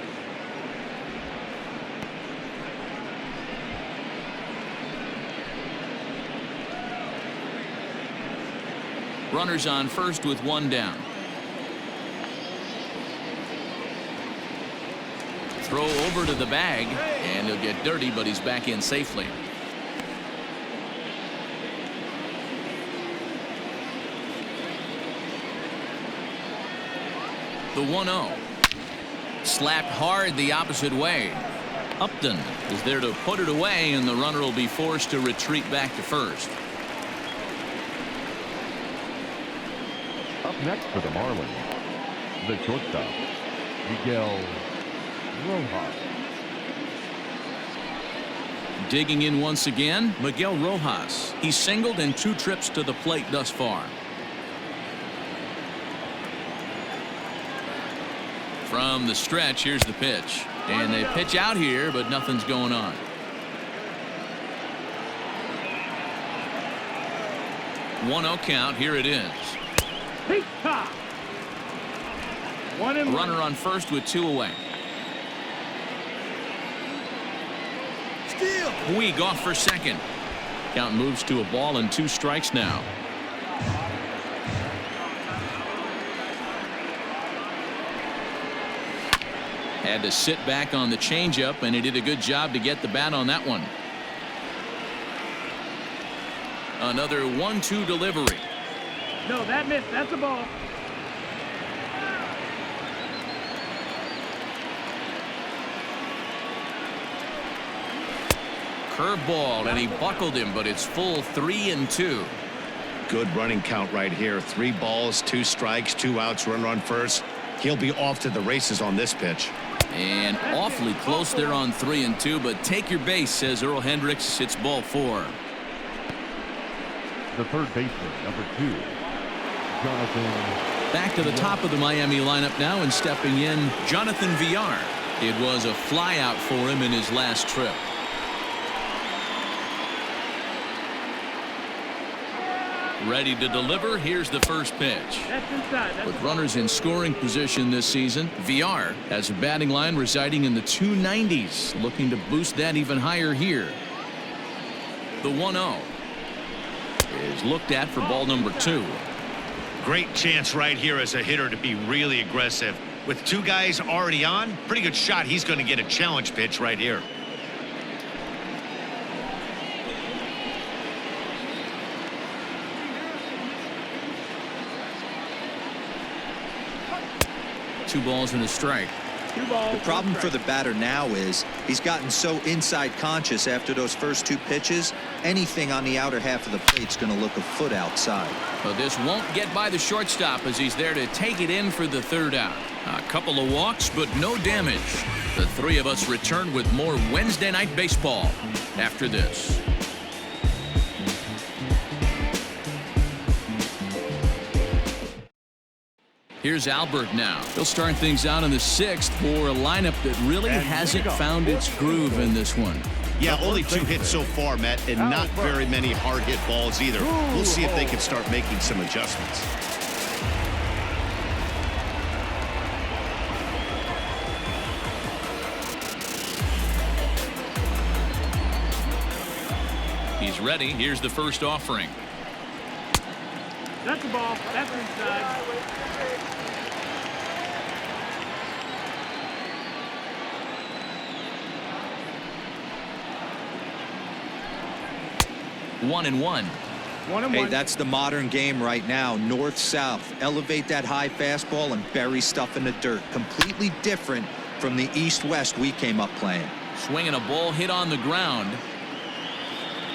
Speaker 1: Runners on first with 1 down. Throw over to the bag, and he'll get dirty, but he's back in safely. The 1-0. Slapped hard the opposite way. Upton is there to put it away, and the runner will be forced to retreat back to first.
Speaker 4: Up next for the Marlins, the shortstop, Miguel Rojas.
Speaker 1: Digging in once again, Miguel Rojas. He's singled in 2 trips to the plate thus far. From the stretch, here's the pitch. And they pitch out here, but nothing's going on. One-0 count. Here it is. A runner on first with 2 away. Puig off for second. Count moves to a ball and 2 strikes now. Had to sit back on the changeup, and he did a good job to get the bat on that one. Another 1-2 delivery.
Speaker 5: No, that missed. That's a ball.
Speaker 1: Curveball, and he buckled him, but it's full 3-2.
Speaker 2: Good running count right here. 3 balls, 2 strikes, 2 outs, runner on first. He'll be off to the races on this pitch.
Speaker 1: And awfully close there on 3-2, but take your base, says Earl Hendricks. It's ball 4.
Speaker 4: The third baseman, number 2, Jonathan.
Speaker 1: Back to the top of the Miami lineup now, and stepping in, Jonathan Villar. It was a flyout for him in his last trip. Ready to deliver. Here's the first pitch.
Speaker 5: That's inside. That's
Speaker 1: With runners in scoring position this season, Villar has a batting line residing in the 290s, looking to boost that even higher here. The 1-0 is looked at for ball number 2.
Speaker 2: Great chance right here as a hitter to be really aggressive. With 2 guys already on, pretty good shot. He's going to get a challenge pitch right here.
Speaker 1: Two balls and a strike.
Speaker 5: 2 balls.
Speaker 3: The problem for the batter now is he's gotten so inside conscious after those first 2 pitches. Anything on the outer half of the plate's going to look a foot outside.
Speaker 1: But this won't get by the shortstop as he's there to take it in for the 3rd out. A couple of walks, but no damage. The 3 of us return with more Wednesday Night Baseball after this. Here's Albert now. He'll start things out in the 6th for a lineup that really hasn't found its groove in this one.
Speaker 2: Yeah, only 2 hits so far, Matt, and not very many hard hit balls either. We'll see if they can start making some adjustments.
Speaker 1: He's ready. Here's the first offering.
Speaker 5: That's a ball. That's inside.
Speaker 1: One and one.
Speaker 3: Hey, that's the modern game right now. North-south. Elevate that high fastball and bury stuff in the dirt. Completely different from the east-west we came up playing.
Speaker 1: Swinging a ball hit on the ground.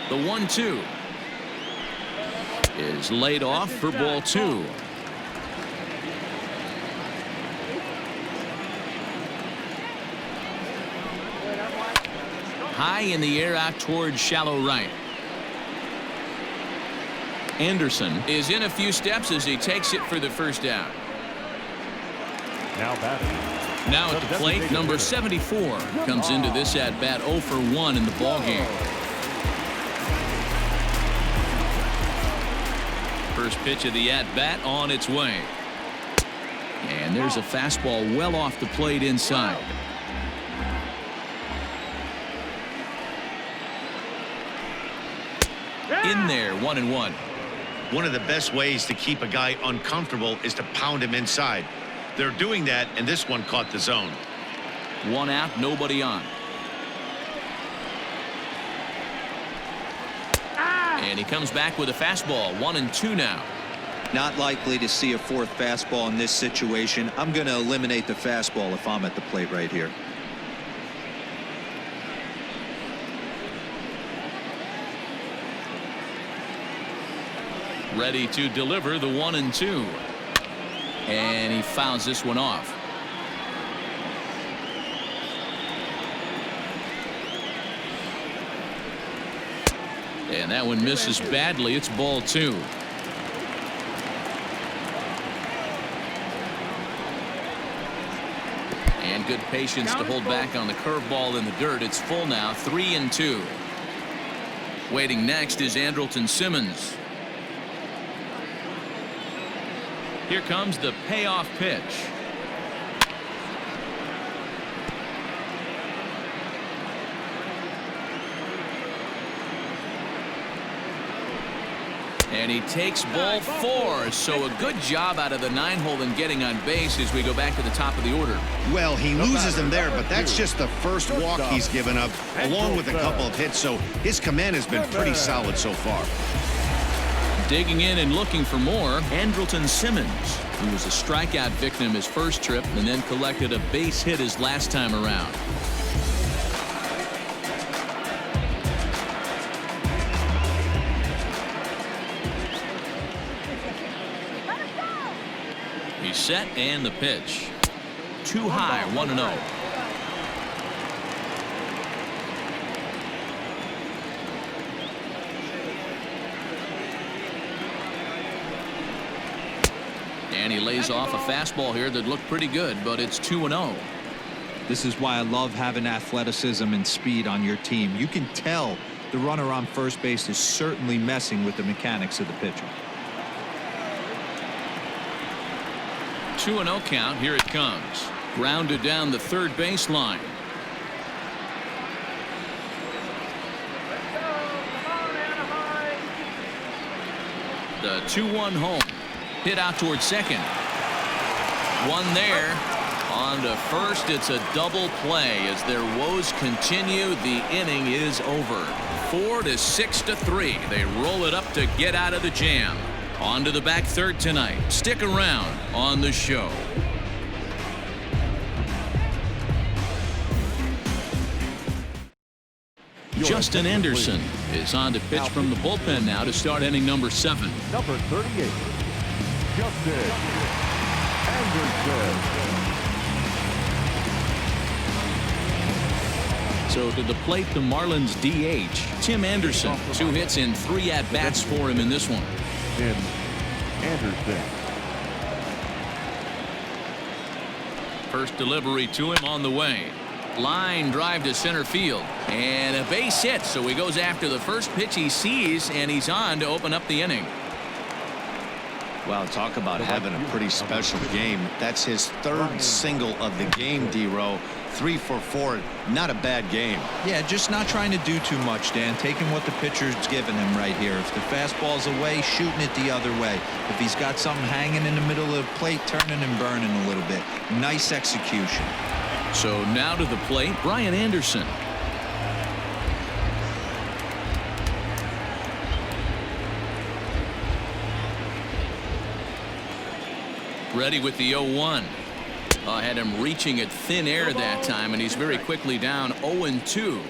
Speaker 1: The 1-2 is laid off for ball 2. High in the air out towards shallow right. Anderson is in a few steps as he takes it for the first out.
Speaker 4: Now batting.
Speaker 1: Now at the plate, number 74 comes into this at bat 0 for 1 in the ballgame. First pitch of the at bat on its way. And there's a fastball well off the plate inside. In there, 1-1.
Speaker 2: One of the best ways to keep a guy uncomfortable is to pound him inside. They're doing that, and this one caught the zone.
Speaker 1: 1 out, nobody on. And he comes back with a fastball. 1-2 now.
Speaker 3: Not likely to see a 4th fastball in this situation. I'm going to eliminate the fastball if I'm at the plate right here.
Speaker 1: Ready to deliver the 1-2. And he fouls this one off. And that one misses badly. It's ball 2. And good patience to hold back on the curveball in the dirt. It's full now, 3-2. Waiting next is Andrelton Simmons. Here comes the payoff pitch. And he takes ball 4. So a good job out of the 9-hole in getting on base as we go back to the top of the order.
Speaker 2: Well, he loses him there, but that's just the first walk he's given up, along with a couple of hits. So his command has been pretty solid so far.
Speaker 1: Digging in and looking for more, Andrelton Simmons, who was a strikeout victim his first trip and then collected a base hit his last time around. He's set and the pitch. Too high, 1-0. And he lays off a fastball here that looked pretty good, but it's 2-0.
Speaker 3: This is why I love having athleticism and speed on your team. You can tell the runner on first base is certainly messing with the mechanics of the pitcher.
Speaker 1: 2-0 count. Here it comes. Grounded down the third baseline. The 2-1 home. Hit out towards second. One there. On to first. It's a double play as their woes continue. The inning is over. 4-6-3. They roll it up to get out of the jam. On to the back third tonight. Stick around on the show. Justin Anderson is on to pitch from the bullpen now to start inning number 7.
Speaker 4: Number 38, Justin Anderson.
Speaker 1: So to the plate, the Marlins DH, Tim Anderson. 2 hits and 3 at-bats for him in this one.
Speaker 4: Tim Anderson.
Speaker 1: First delivery to him on the way. Line drive to center field. And a base hit, so he goes after the first pitch he sees, and he's on to open up the inning.
Speaker 2: Well, talk about having a pretty special game. That's his 3rd single of the game, D-Row. 3 for 4. Not a bad game.
Speaker 3: Yeah, just not trying to do too much, Dan. Taking what the pitcher's given him right here. If the fastball's away, shooting it the other way. If he's got something hanging in the middle of the plate, turning and burning a little bit. Nice execution.
Speaker 1: So now to the plate, Brian Anderson. Ready with the 0-1. Had him reaching at thin air that time, and he's very quickly down 0-2.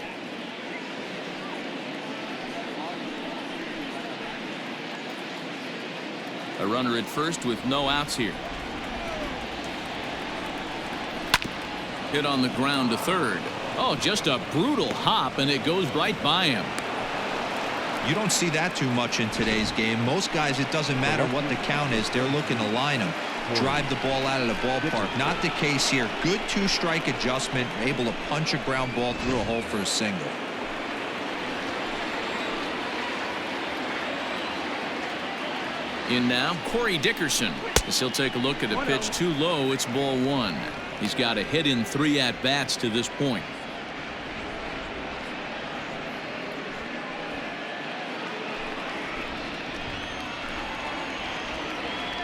Speaker 1: A runner at first with no outs here. Hit on the ground to third. Oh, just a brutal hop, and it goes right by him.
Speaker 3: You don't see that too much in today's game. Most guys, it doesn't matter what the count is. They're looking to line them, drive the ball out of the ballpark. Not the case here. Good 2-strike adjustment, able to punch a ground ball through a hole for a single.
Speaker 1: In now, Corey Dickerson. As he'll take a look at a pitch too low, it's ball 1. He's got a hit in 3 at-bats to this point.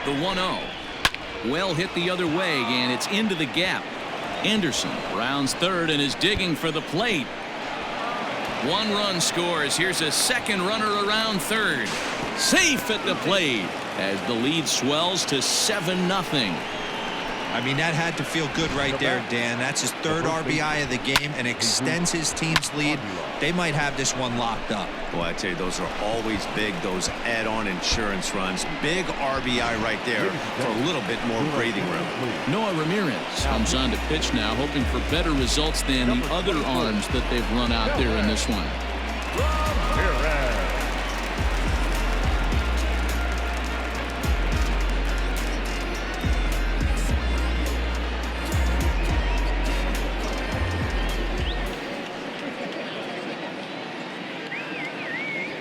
Speaker 1: The 1-0. Well hit the other way, and it's into the gap. Anderson rounds third and is digging for the plate. 1 run scores. Here's a second runner around third. Safe at the plate as the lead swells to 7-0.
Speaker 3: I mean, that had to feel good right there, Dan. That's his 3rd RBI of the game and extends his team's lead. They might have this one locked up.
Speaker 2: Well, I tell you, those are always big, those add-on insurance runs. Big RBI right there for a little bit more breathing room.
Speaker 1: Noah Ramirez comes on to pitch now, hoping for better results than the other arms that they've run out there in this one.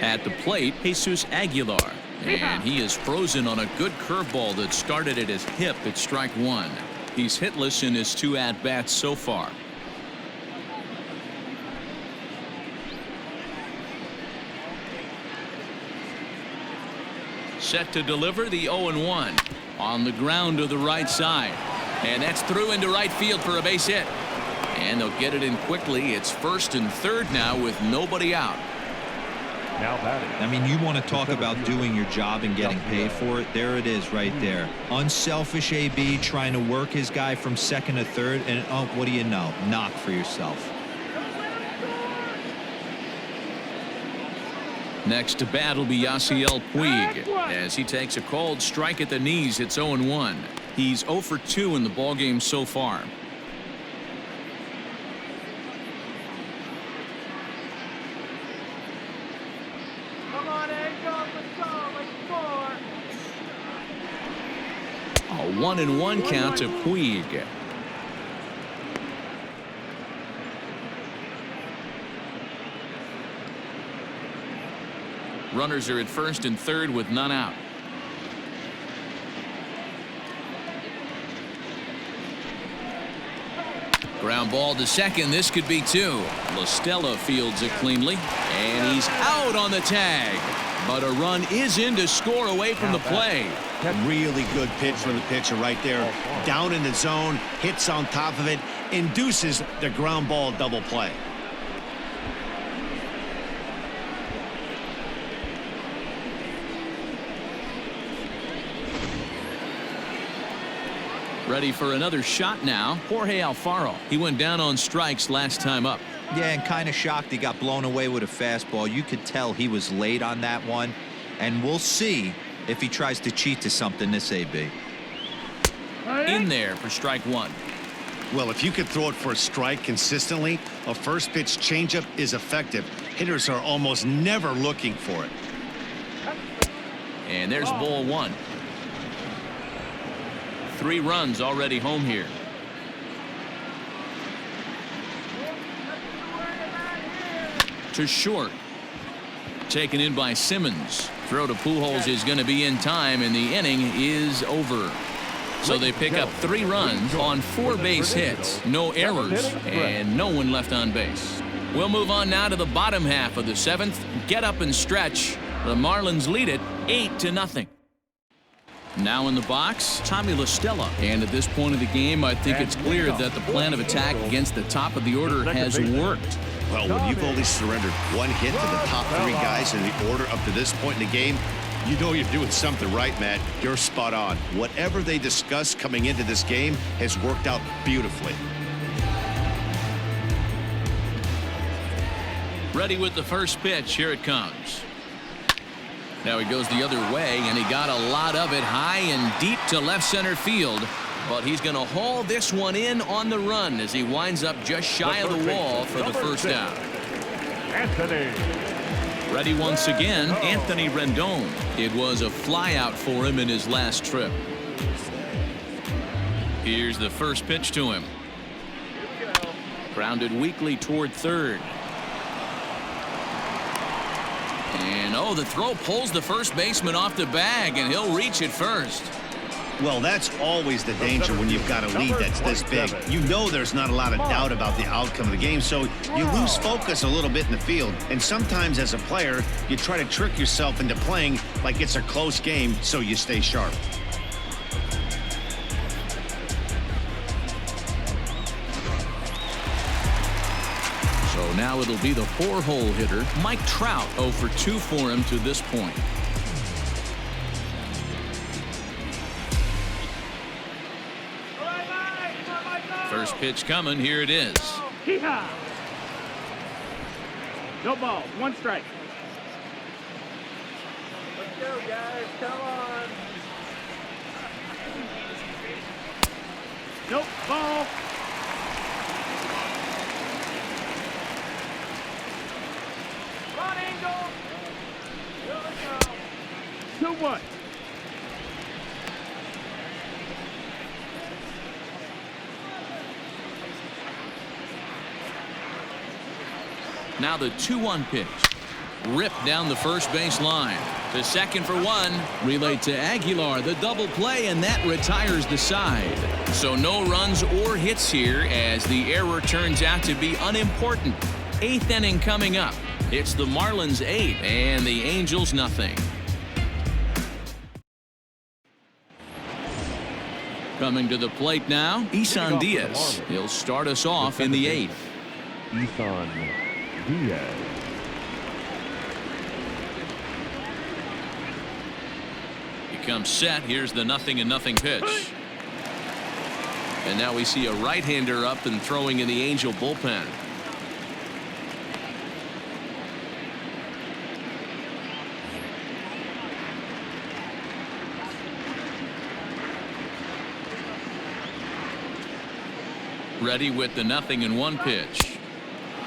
Speaker 1: At the plate, Jesus Aguilar, and he is frozen on a good curveball that started at his hip at strike 1. He's hitless in his 2 at-bats so far. Set to deliver the 0-1 on the ground to the right side, and that's through into right field for a base hit, and they'll get it in quickly. It's first and third now with nobody out.
Speaker 4: Now batting.
Speaker 3: I mean, you want to talk about doing your job and getting paid for it. There it is right there. Unselfish AB trying to work his guy from second to third. And, oh, what do you know? Knock for yourself.
Speaker 1: Next to bat will be Yasiel Puig as he takes a called strike at the knees. It's 0-1. He's 0 for 2 in the ballgame so far.
Speaker 5: Come on, Angel. Let's go. Let's score.
Speaker 1: A 1-1 count to Puig. Runners are at first and third with none out. Ground ball to second. This could be 2. LaStella fields it cleanly, and he's out on the tag. But a run is in to score away from the play.
Speaker 2: Really good pitch from the pitcher right there. Down in the zone, hits on top of it, induces the ground ball double play.
Speaker 1: Ready for another shot now. Jorge Alfaro. He went down on strikes last time up.
Speaker 3: Yeah, and kind of shocked he got blown away with a fastball. You could tell he was late on that one. And we'll see if he tries to cheat to something this AB.
Speaker 1: In there for strike 1.
Speaker 2: Well, if you could throw it for a strike consistently, a first pitch changeup is effective. Hitters are almost never looking for it.
Speaker 1: And there's ball 1. 3 runs already home here. To short. Taken in by Simmons. Throw to Pujols is going to be in time, and the inning is over. So they pick up 3 runs on 4 base hits, no errors, and no one left on base. We'll move on now to the bottom half of the 7th. Get up and stretch. The Marlins lead it 8-0. Now in the box, Tommy LaStella. And at this point of the game, I think it's clear that the plan of attack against the top of the order has worked.
Speaker 2: Well, when you've only surrendered 1 hit to the top 3 guys in the order up to this point in the game, you know you're doing something right, Matt. You're spot on. Whatever they discussed coming into this game has worked out beautifully.
Speaker 1: Ready with the first pitch. Here it comes. Now he goes the other way, and he got a lot of it high and deep to left center field. But he's going to haul this one in on the run as he winds up just shy of the wall for the first down.
Speaker 4: Anthony.
Speaker 1: Ready once again, Anthony Rendon. It was a flyout for him in his last trip. Here's the first pitch to him. Grounded weakly toward third. And oh, the throw pulls the first baseman off the bag, and he'll reach it first.
Speaker 2: Well, that's always the danger when you've got a lead that's this big. You know there's not a lot of doubt about the outcome of the game, so you lose focus a little bit in the field. And sometimes as a player, you try to trick yourself into playing like it's a close game so you stay sharp.
Speaker 1: So now it'll be the 4-hole hitter, Mike Trout, 0 for 2 for him to this point. First pitch coming. Here it is.
Speaker 5: Hee-haw. No ball. 1 strike. Let's go, guys. Come on. Nope. Ball. Run, Angel. Here we go. 2-1.
Speaker 1: Now the 2-1 pitch. Ripped down the first base line. To second for 1. Relayed to Aguilar. The double play, and that retires the side. So no runs or hits here as the error turns out to be unimportant. 8th inning coming up. It's the Marlins 8 and the Angels nothing. Coming to the plate now, Isan Diaz. He'll start us off in the 8th.
Speaker 4: Isan Diaz.
Speaker 1: He comes set. Here's the 0-0 pitch. And now we see a right-hander up and throwing in the Angel bullpen. Ready with the 0-1 pitch.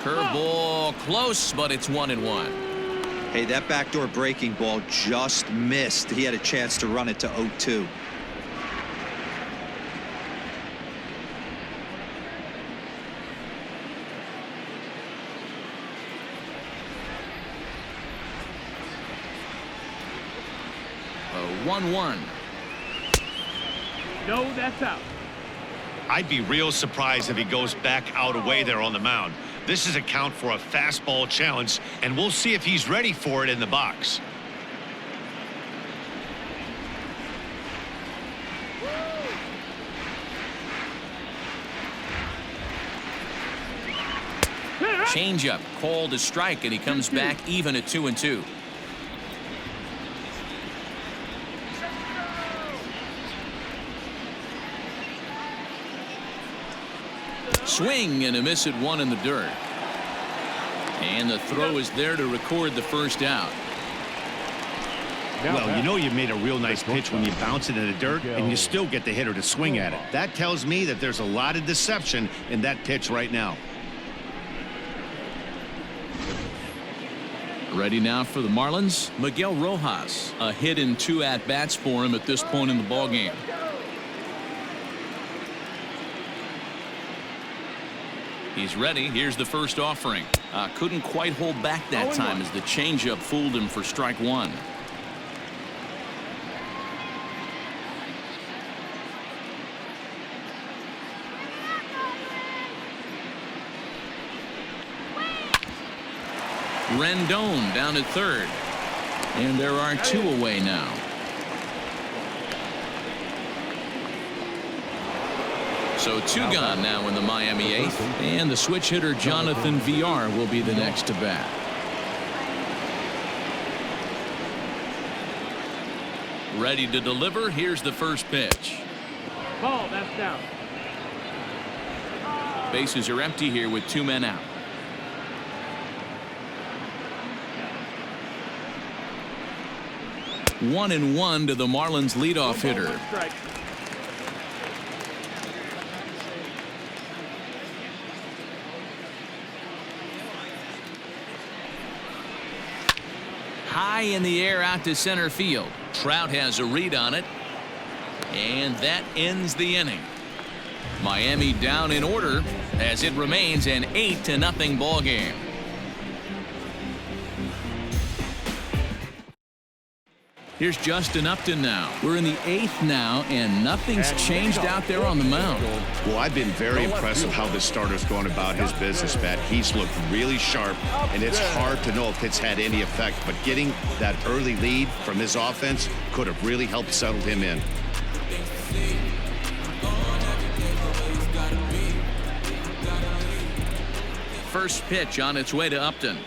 Speaker 1: Curveball close, but it's 1-1.
Speaker 3: Hey, that backdoor breaking ball just missed. He had a chance to run it to 0-2.
Speaker 1: A 1-1.
Speaker 5: No, that's out.
Speaker 2: I'd be real surprised if he goes back out away there on the mound. This is a count for a fastball challenge, and we'll see if he's ready for it in the box.
Speaker 1: Changeup called a strike, and he comes back even at 2-2. Swing and a miss at 1 in the dirt. And the throw is there to record the first out.
Speaker 2: Well, you know you made a real nice pitch when you bounce it in the dirt and you still get the hitter to swing at it. That tells me that there's a lot of deception in that pitch right now.
Speaker 1: Ready now for the Marlins, Miguel Rojas. A hit in 2 at-bats for him at this point in the ballgame. He's ready. Here's the first offering. Couldn't quite hold back that time as the changeup fooled him for strike 1. Rendon down at third. And there are 2 away now. So 2 gone now in the Miami 8th, and the switch hitter Jonathan VR will be the next to bat. Ready to deliver. Here's the first pitch.
Speaker 5: Ball, that's down.
Speaker 1: Bases are empty here with 2 men out. One and one to the Marlins leadoff hitter. High in the air out to center field. Trout has a read on it. And that ends the inning. Miami down in order as it remains an 8-0 ball game. Here's Justin Upton now. We're in the 8th now, and nothing's changed out there on the mound.
Speaker 2: Well, I've been very impressed with how this starter's going about his business, Pat. He's looked really sharp, and it's hard to know if it's had any effect, but getting that early lead from his offense could have really helped settle him in.
Speaker 1: First pitch on its way to Upton.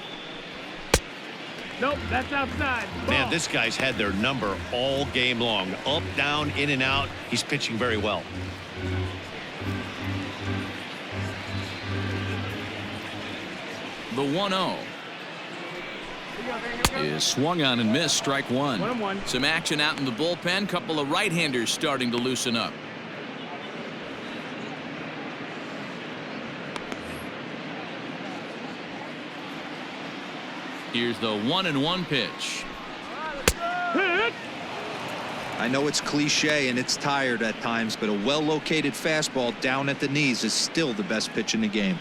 Speaker 5: Nope, that's outside. Ball.
Speaker 2: Man, this guy's had their number all game long. Up, down, in and out. He's pitching very well.
Speaker 1: The 1-0 is swung on and missed. Strike 1.
Speaker 5: 1-1.
Speaker 1: Some action out in the bullpen. Couple of right-handers starting to loosen up. Here's the 1-1 pitch.
Speaker 3: I know it's cliche and it's tired at times, but a well-located fastball down at the knees is still the best pitch in the game.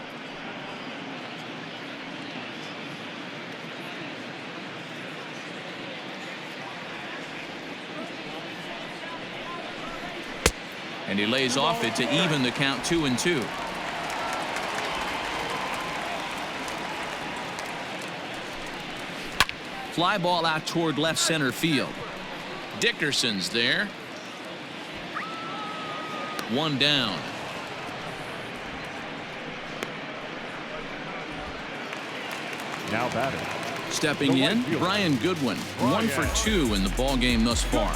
Speaker 1: And he lays off it to even the count 2-2. Fly ball out toward left center field. Dickerson's there. 1 down.
Speaker 4: Now batting.
Speaker 1: Stepping in, Brian Goodwin, 1 for 2 in the ball game thus far.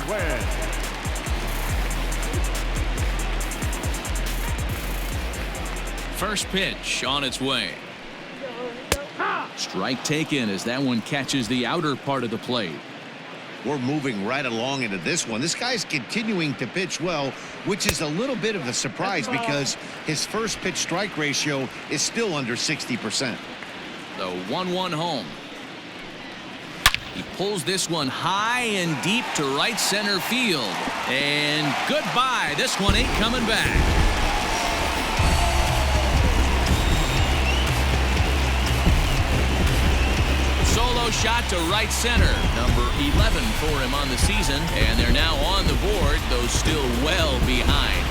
Speaker 1: First pitch on its way. Strike taken as that one catches the outer part of the plate.
Speaker 2: We're moving right along into this one. This guy's continuing to pitch well, which is a little bit of a surprise because his first pitch strike ratio is still under 60%.
Speaker 1: The 1-1 home. He pulls this one high and deep to right center field. And goodbye. This one ain't coming back. Solo shot to right center. Number 11 for him on the season. And they're now on the board, though still well behind.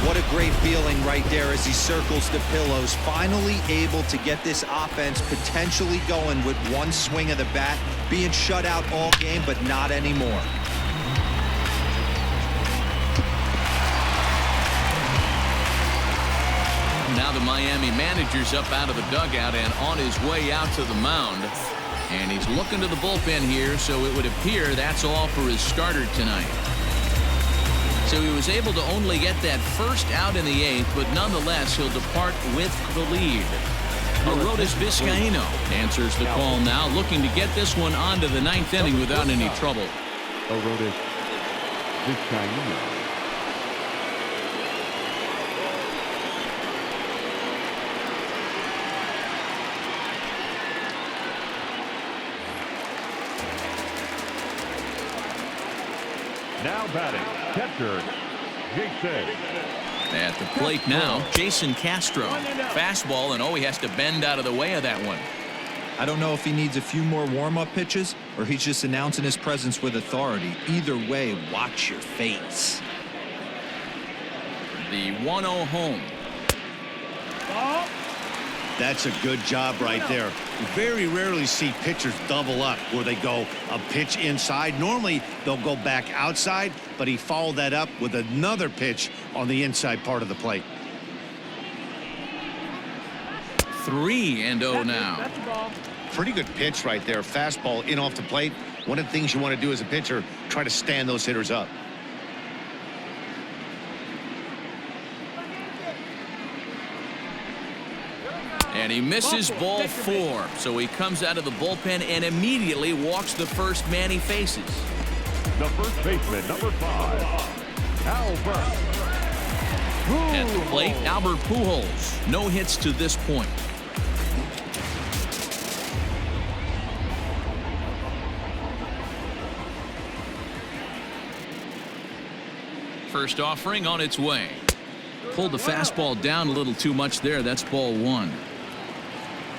Speaker 3: What a great feeling right there as he circles the pillows. Finally able to get this offense potentially going with one swing of the bat. Being shut out all game, but not anymore.
Speaker 1: Now the Miami manager's up out of the dugout and on his way out to the mound. And he's looking to the bullpen here, so it would appear that's all for his starter tonight. So he was able to only get that first out in the 8th, but nonetheless he'll depart with the lead. Arodys Vizcaíno answers the call now, looking to get this one onto the 9th inning without any trouble.
Speaker 4: Arodys Vizcaíno. Now batting, catcher, Jason.
Speaker 1: At the plate now, Jason Castro. Fastball, and he has to bend out of the way of that one.
Speaker 3: I don't know if he needs a few more warm-up pitches or he's just announcing his presence with authority. Either way, watch your face.
Speaker 1: The 1-0 home.
Speaker 2: That's a good job right there. Very rarely see pitchers double up where they go a pitch inside. Normally they'll go back outside, but he followed that up with another pitch on the inside part of the plate.
Speaker 1: 3-0 now.
Speaker 5: That's the ball.
Speaker 2: Pretty good pitch right there. Fastball in off the plate. One of the things you want to do as a pitcher, try to stand those hitters up.
Speaker 1: And he misses ball 4, so he comes out of the bullpen and immediately walks the first man he faces.
Speaker 4: The first baseman, number 5, Albert.
Speaker 1: At the plate, Albert Pujols. No hits to this point. First offering on its way. Pulled the fastball down a little too much there. That's ball 1.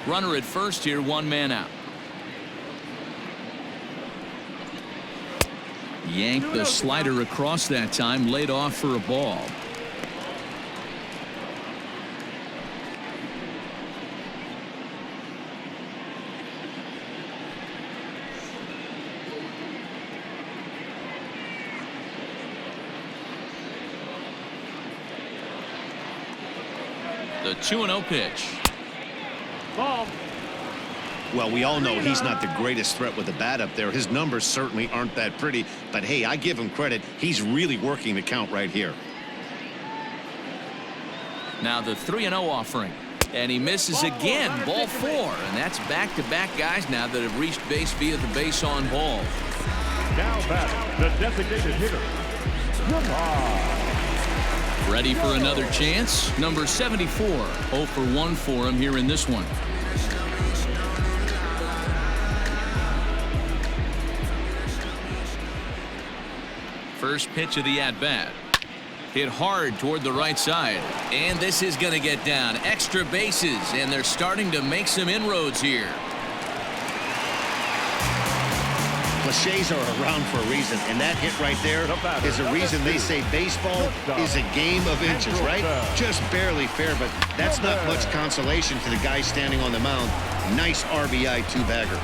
Speaker 1: Runner at first here, 1 man out. Yanked the slider across that time, laid off for a ball. The 2-0 pitch.
Speaker 5: Ball.
Speaker 2: Well, we all know he's not the greatest threat with the bat up there. His numbers certainly aren't that pretty, but hey, I give him credit. He's really working the count right here.
Speaker 1: Now the 3-0 offering, and he misses again. Ball 4, and that's back-to-back guys now that have reached base via the base on ball.
Speaker 4: Now batting, the designated hitter,
Speaker 1: Ready for another chance. Number 74, 0 for 1 for him here in this one. First pitch of the at-bat. Hit hard toward the right side. And this is going to get down. Extra bases, and they're starting to make some inroads here.
Speaker 2: Cliches are around for a reason, and that hit right there is a reason they say baseball is a game of inches, right? Just barely fair, but that's not much consolation to the guy standing on the mound. Nice RBI two-bagger.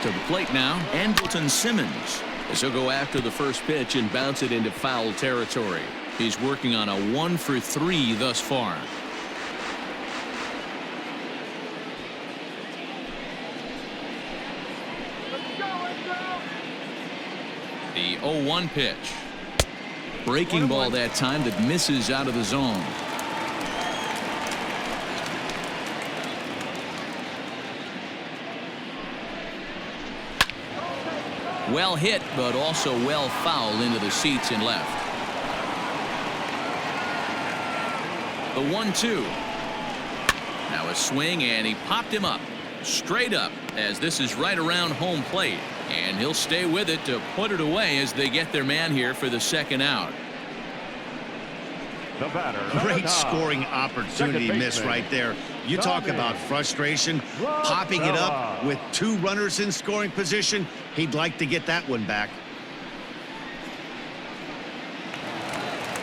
Speaker 1: To the plate now, Andrelton Simmons, as he'll go after the first pitch and bounce it into foul territory. He's working on a 1-for-3 thus far. The 0-1 pitch. Breaking ball that time that misses out of the zone. Well hit, but also well fouled into the seats and left. The 1-2. Now a swing, and he popped him up. Straight up, as this is right around home plate. And he'll stay with it to put it away as they get their man here for the second out.
Speaker 4: The batter.
Speaker 2: Great scoring opportunity miss right there. You talk about frustration, popping it up with 2 runners in scoring position. He'd like to get that one back.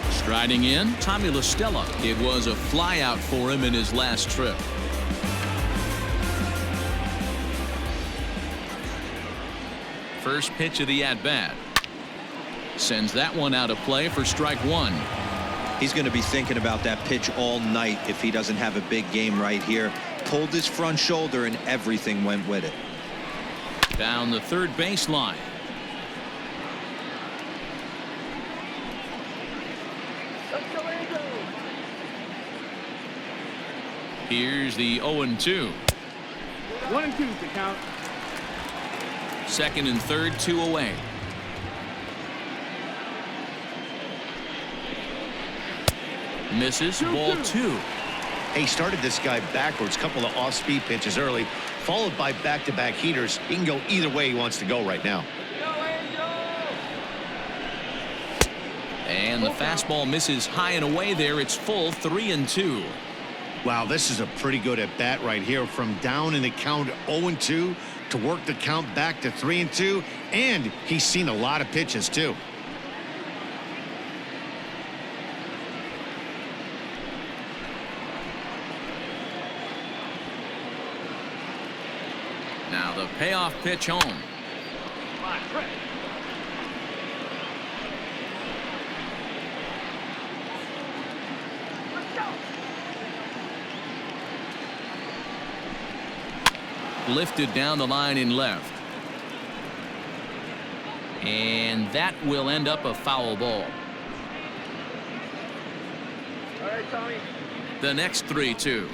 Speaker 1: Striding in, Tommy La Stella. It was a flyout for him in his last trip. First pitch of the at-bat. Sends that one out of play for strike 1.
Speaker 3: He's going to be thinking about that pitch all night if he doesn't have a big game right here. Pulled his front shoulder and everything went with it.
Speaker 1: Down the third baseline. Here's the 0-2.
Speaker 5: 1-2 to count.
Speaker 1: Second and third, 2 away. Misses. Ball 2.
Speaker 2: He started this guy backwards, couple of off-speed pitches early, followed by back-to-back heaters. He can go either way he wants to go right now.
Speaker 1: And the fastball misses high and away there. It's full, 3-2.
Speaker 2: Wow, this is a pretty good at-bat right here. From down in the count 0-2 to work the count back to 3-2. And he's seen a lot of pitches, too.
Speaker 1: Now the payoff pitch home. Lifted down the line in left. And that will end up a foul ball.
Speaker 5: All right, Tommy.
Speaker 1: The next 3-2.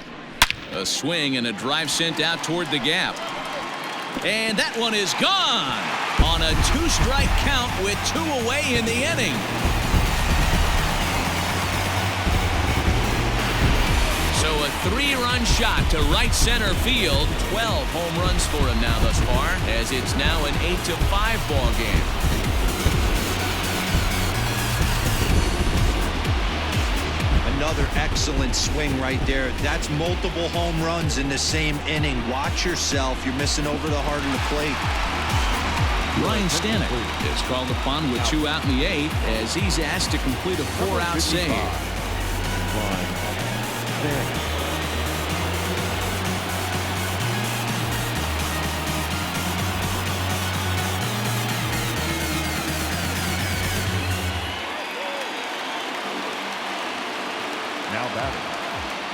Speaker 1: A swing and a drive sent out toward the gap. And that one is gone on a 2-strike count with 2 away in the inning. So a 3-run shot to right center field. 12 home runs for him now thus far, as it's now an 8-5 ball game.
Speaker 3: Another excellent swing right there. That's multiple home runs in the same inning. Watch yourself. You're missing over the heart of the plate.
Speaker 1: Ryan Stanek is called upon with 2 out in the 8th as he's asked to complete a 4-out save.
Speaker 4: Now batting,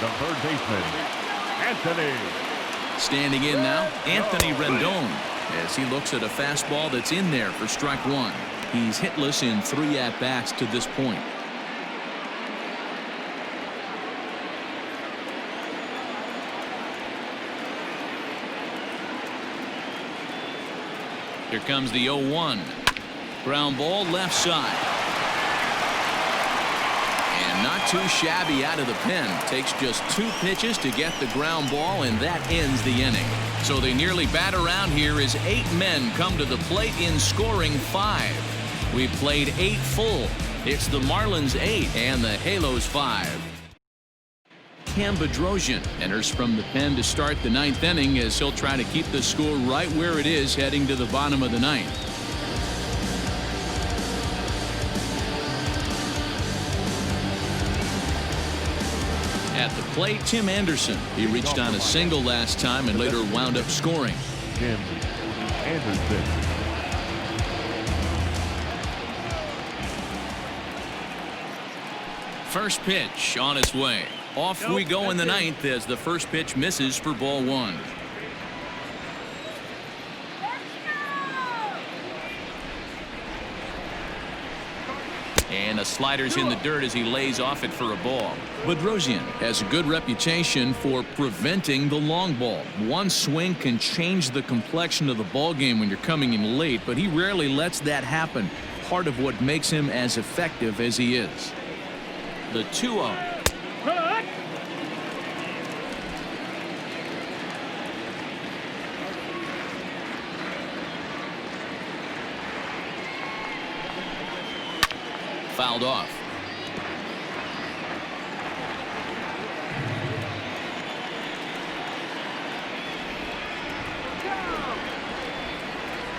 Speaker 4: the third baseman, Anthony.
Speaker 1: Standing in now, Anthony Rendon, as he looks at a fastball that's in there for strike 1. He's hitless in 3 at-bats to this point. Here comes the 0-1. Ground ball left side. And not too shabby out of the pen. Takes just 2 pitches to get the ground ball, and that ends the inning. So they nearly bat around here as 8 men come to the plate in scoring 5. We've played 8 full. It's the Marlins 8 and the Halos 5. Cam Bedrosian enters from the pen to start the 9th inning as he'll try to keep the score right where it is heading to the bottom of the 9th. At the plate, Tim Anderson. He reached on a single last time and later wound up scoring.
Speaker 4: Tim Anderson.
Speaker 1: First pitch on its way. Off we go in the ninth as the first pitch misses for ball one. And the slider's in the dirt as he lays off it for a ball. Bedrosian has a good reputation for preventing the long ball. One swing can change the complexion of the ball game when you're coming in late, but he rarely lets that happen. Part of what makes him as effective as he is. The 2-0. Fouled off.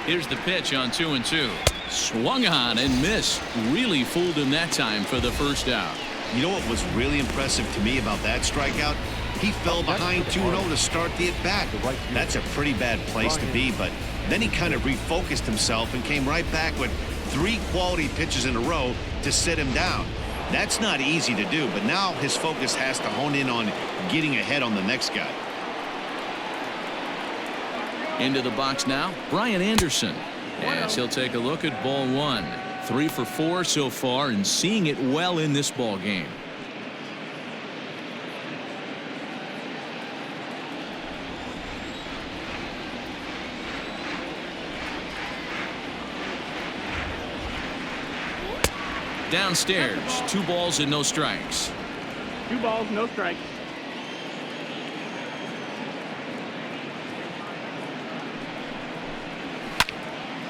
Speaker 1: Here's the pitch on 2-2. Swung on and missed. Really fooled him that time for the first out.
Speaker 2: You know what was really impressive to me about that strikeout? He fell behind 2-0 to start the at-bat. That's a pretty bad place to be, but then he kind of refocused himself and came right back with 3 quality pitches in a row to sit him down. That's not easy to do, but now his focus has to hone in on getting ahead on the next guy.
Speaker 1: Into the box now, Brian Anderson. As he'll take a look at ball one. 3 for 4 so far and seeing it well in this ball game. Downstairs, 2 balls and no strikes.
Speaker 5: 2 balls, no strikes.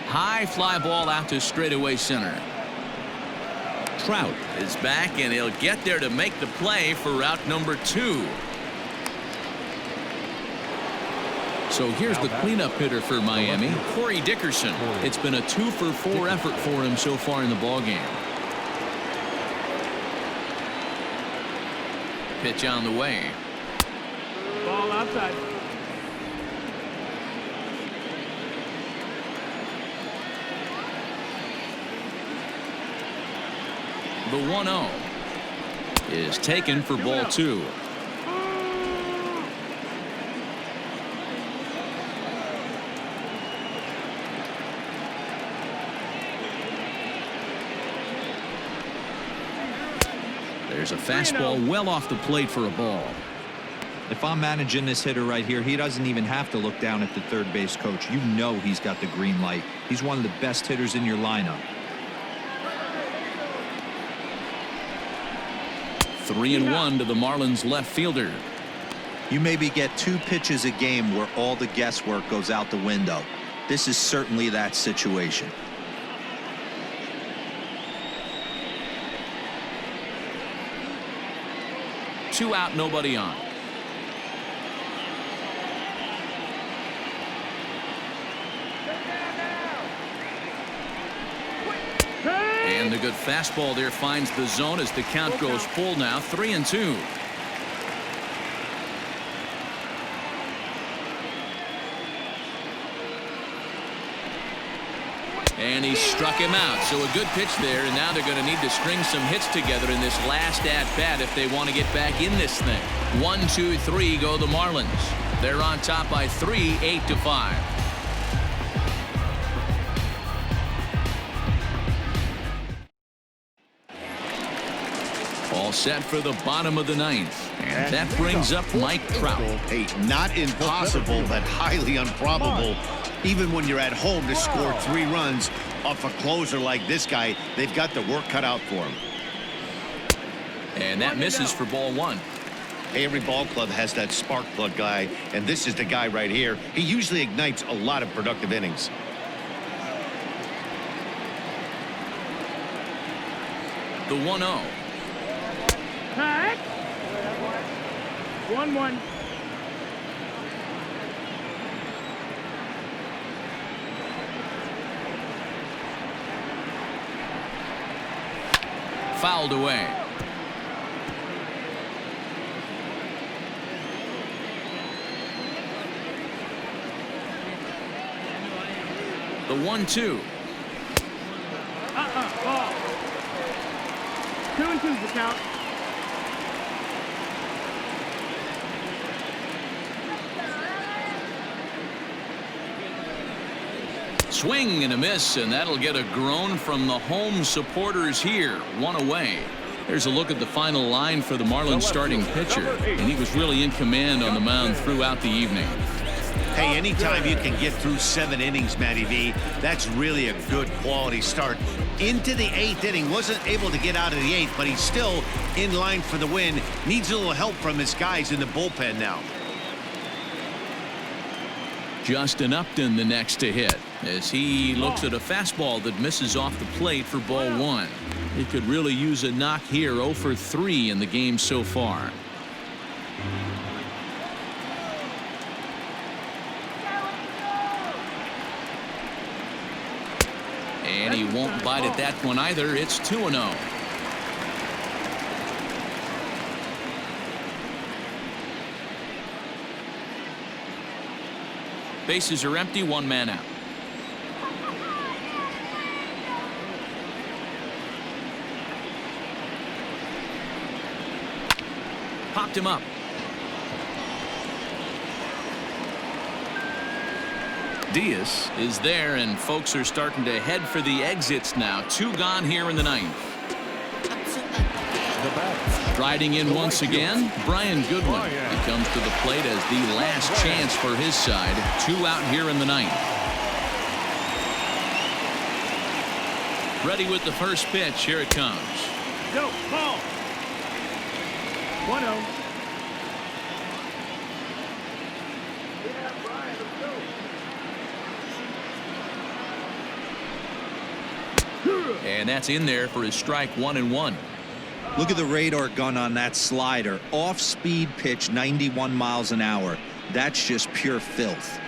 Speaker 1: High fly ball out to straightaway center. Trout is back and he'll get there to make the play for route number 2. So here's the cleanup hitter for Miami, Corey Dickerson. It's been a 2 for 4 effort for him so far in the ball game. Pitch on the way.
Speaker 5: Ball outside.
Speaker 1: The 1-0 is taken for ball 2. There's a fastball well off the plate for a ball.
Speaker 3: If I'm managing this hitter right here, he doesn't even have to look down at the third base coach. You know he's got the green light. He's one of the best hitters in your lineup.
Speaker 1: 3-1 to the Marlins left fielder.
Speaker 3: You maybe get 2 pitches a game where all the guesswork goes out the window. This is certainly that situation.
Speaker 1: Two out, nobody on. And the good fastball there finds the zone as the count goes full now. 3-2. And he struck him out. So a good pitch there, and now they're going to need to string some hits together in this last at-bat if they want to get back in this thing. 1, 2, 3 go the Marlins. They're on top by 3, 8-5. All set for the bottom of the ninth. And that brings up Mike Trout.
Speaker 2: Hey, not impossible, but highly improbable. Even when you're at home to score 3 runs off a closer like this guy, they've got the work cut out for him.
Speaker 1: And that misses for ball 1.
Speaker 2: Hey, every ball club has that spark plug guy, and this is the guy right here. He usually ignites a lot of productive innings.
Speaker 1: The 1-0.
Speaker 5: Hot. 1-1.
Speaker 1: Fouled away. The 1-2.
Speaker 5: Ball. 2-2's the count.
Speaker 1: Swing and a miss, and that'll get a groan from the home supporters here. 1 away. There's a look at the final line for the Marlins starting pitcher, and he was really in command on the mound throughout the evening.
Speaker 2: Hey, anytime you can get through 7 innings, Matty V, that's really a good quality start. Into the 8th inning, wasn't able to get out of the 8th, but he's still in line for the win. Needs a little help from his guys in the bullpen now.
Speaker 1: Justin Upton the next to hit as he looks at a fastball that misses off the plate for ball 1. He could really use a knock here. 0 for 3 in the game so far. And he won't bite at that one either. It's 2-0. Bases are empty, 1 man out. Popped him up. Diaz is there, and folks are starting to head for the exits now. 2 gone here in the 9th. Riding in once again, Brian Goodwin. He comes to the plate as the last chance for his side. 2 out here in the 9th. Ready with the first pitch. Here it comes.
Speaker 5: Go, ball. 1-0.
Speaker 1: And that's in there for his strike. 1-1.
Speaker 3: Look at the radar gun on that slider. Off-speed pitch, 91 miles an hour. That's just pure filth.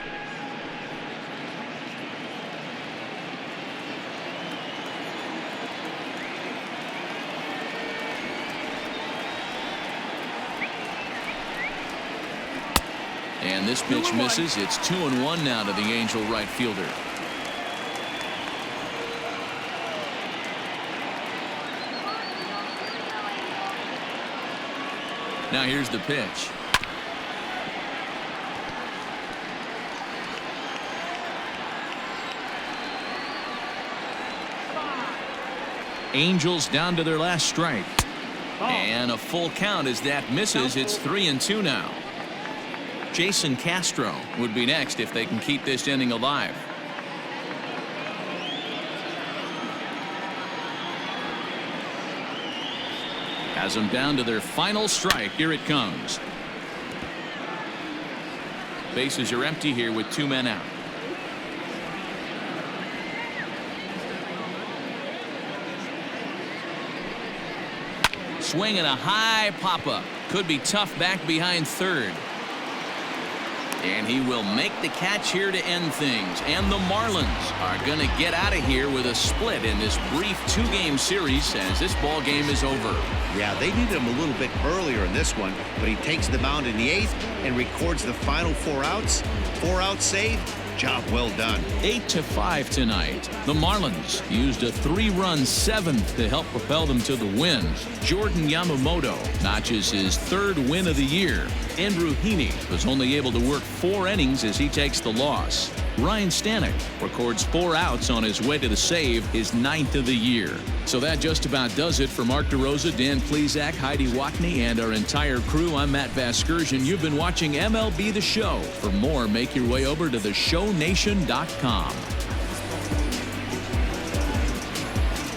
Speaker 1: And this pitch misses. It's 2-1 now to the Angel right fielder. Now here's the pitch. Angels down to their last strike. And a full count as that misses. It's 3-2 now. Jason Castro would be next if they can keep this inning alive. Has them down to their final strike. Here it comes. Bases are empty here with 2 men out. Swing and a high pop-up. Could be tough back behind third. And he will make the catch here to end things. And the Marlins are going to get out of here with a split in this brief 2-game series as this ball game is over.
Speaker 2: Yeah, they needed him a little bit earlier in this one, but he takes the mound in the 8th and records the final 4 outs. 4 out save. Job well done.
Speaker 1: 8-5 tonight. The Marlins used a 3-run 7th to help propel them to the win. Jordan Yamamoto notches his 3rd win of the year. Andrew Heaney was only able to work 4 innings as he takes the loss. Ryan Stanek records 4 outs on his way to the save, his 9th of the year. So that just about does it for Mark DeRosa, Dan Plesac, Heidi Watney, and our entire crew. I'm Matt Vasgersian. You've been watching MLB The Show. For more, make your way over to theshownation.com.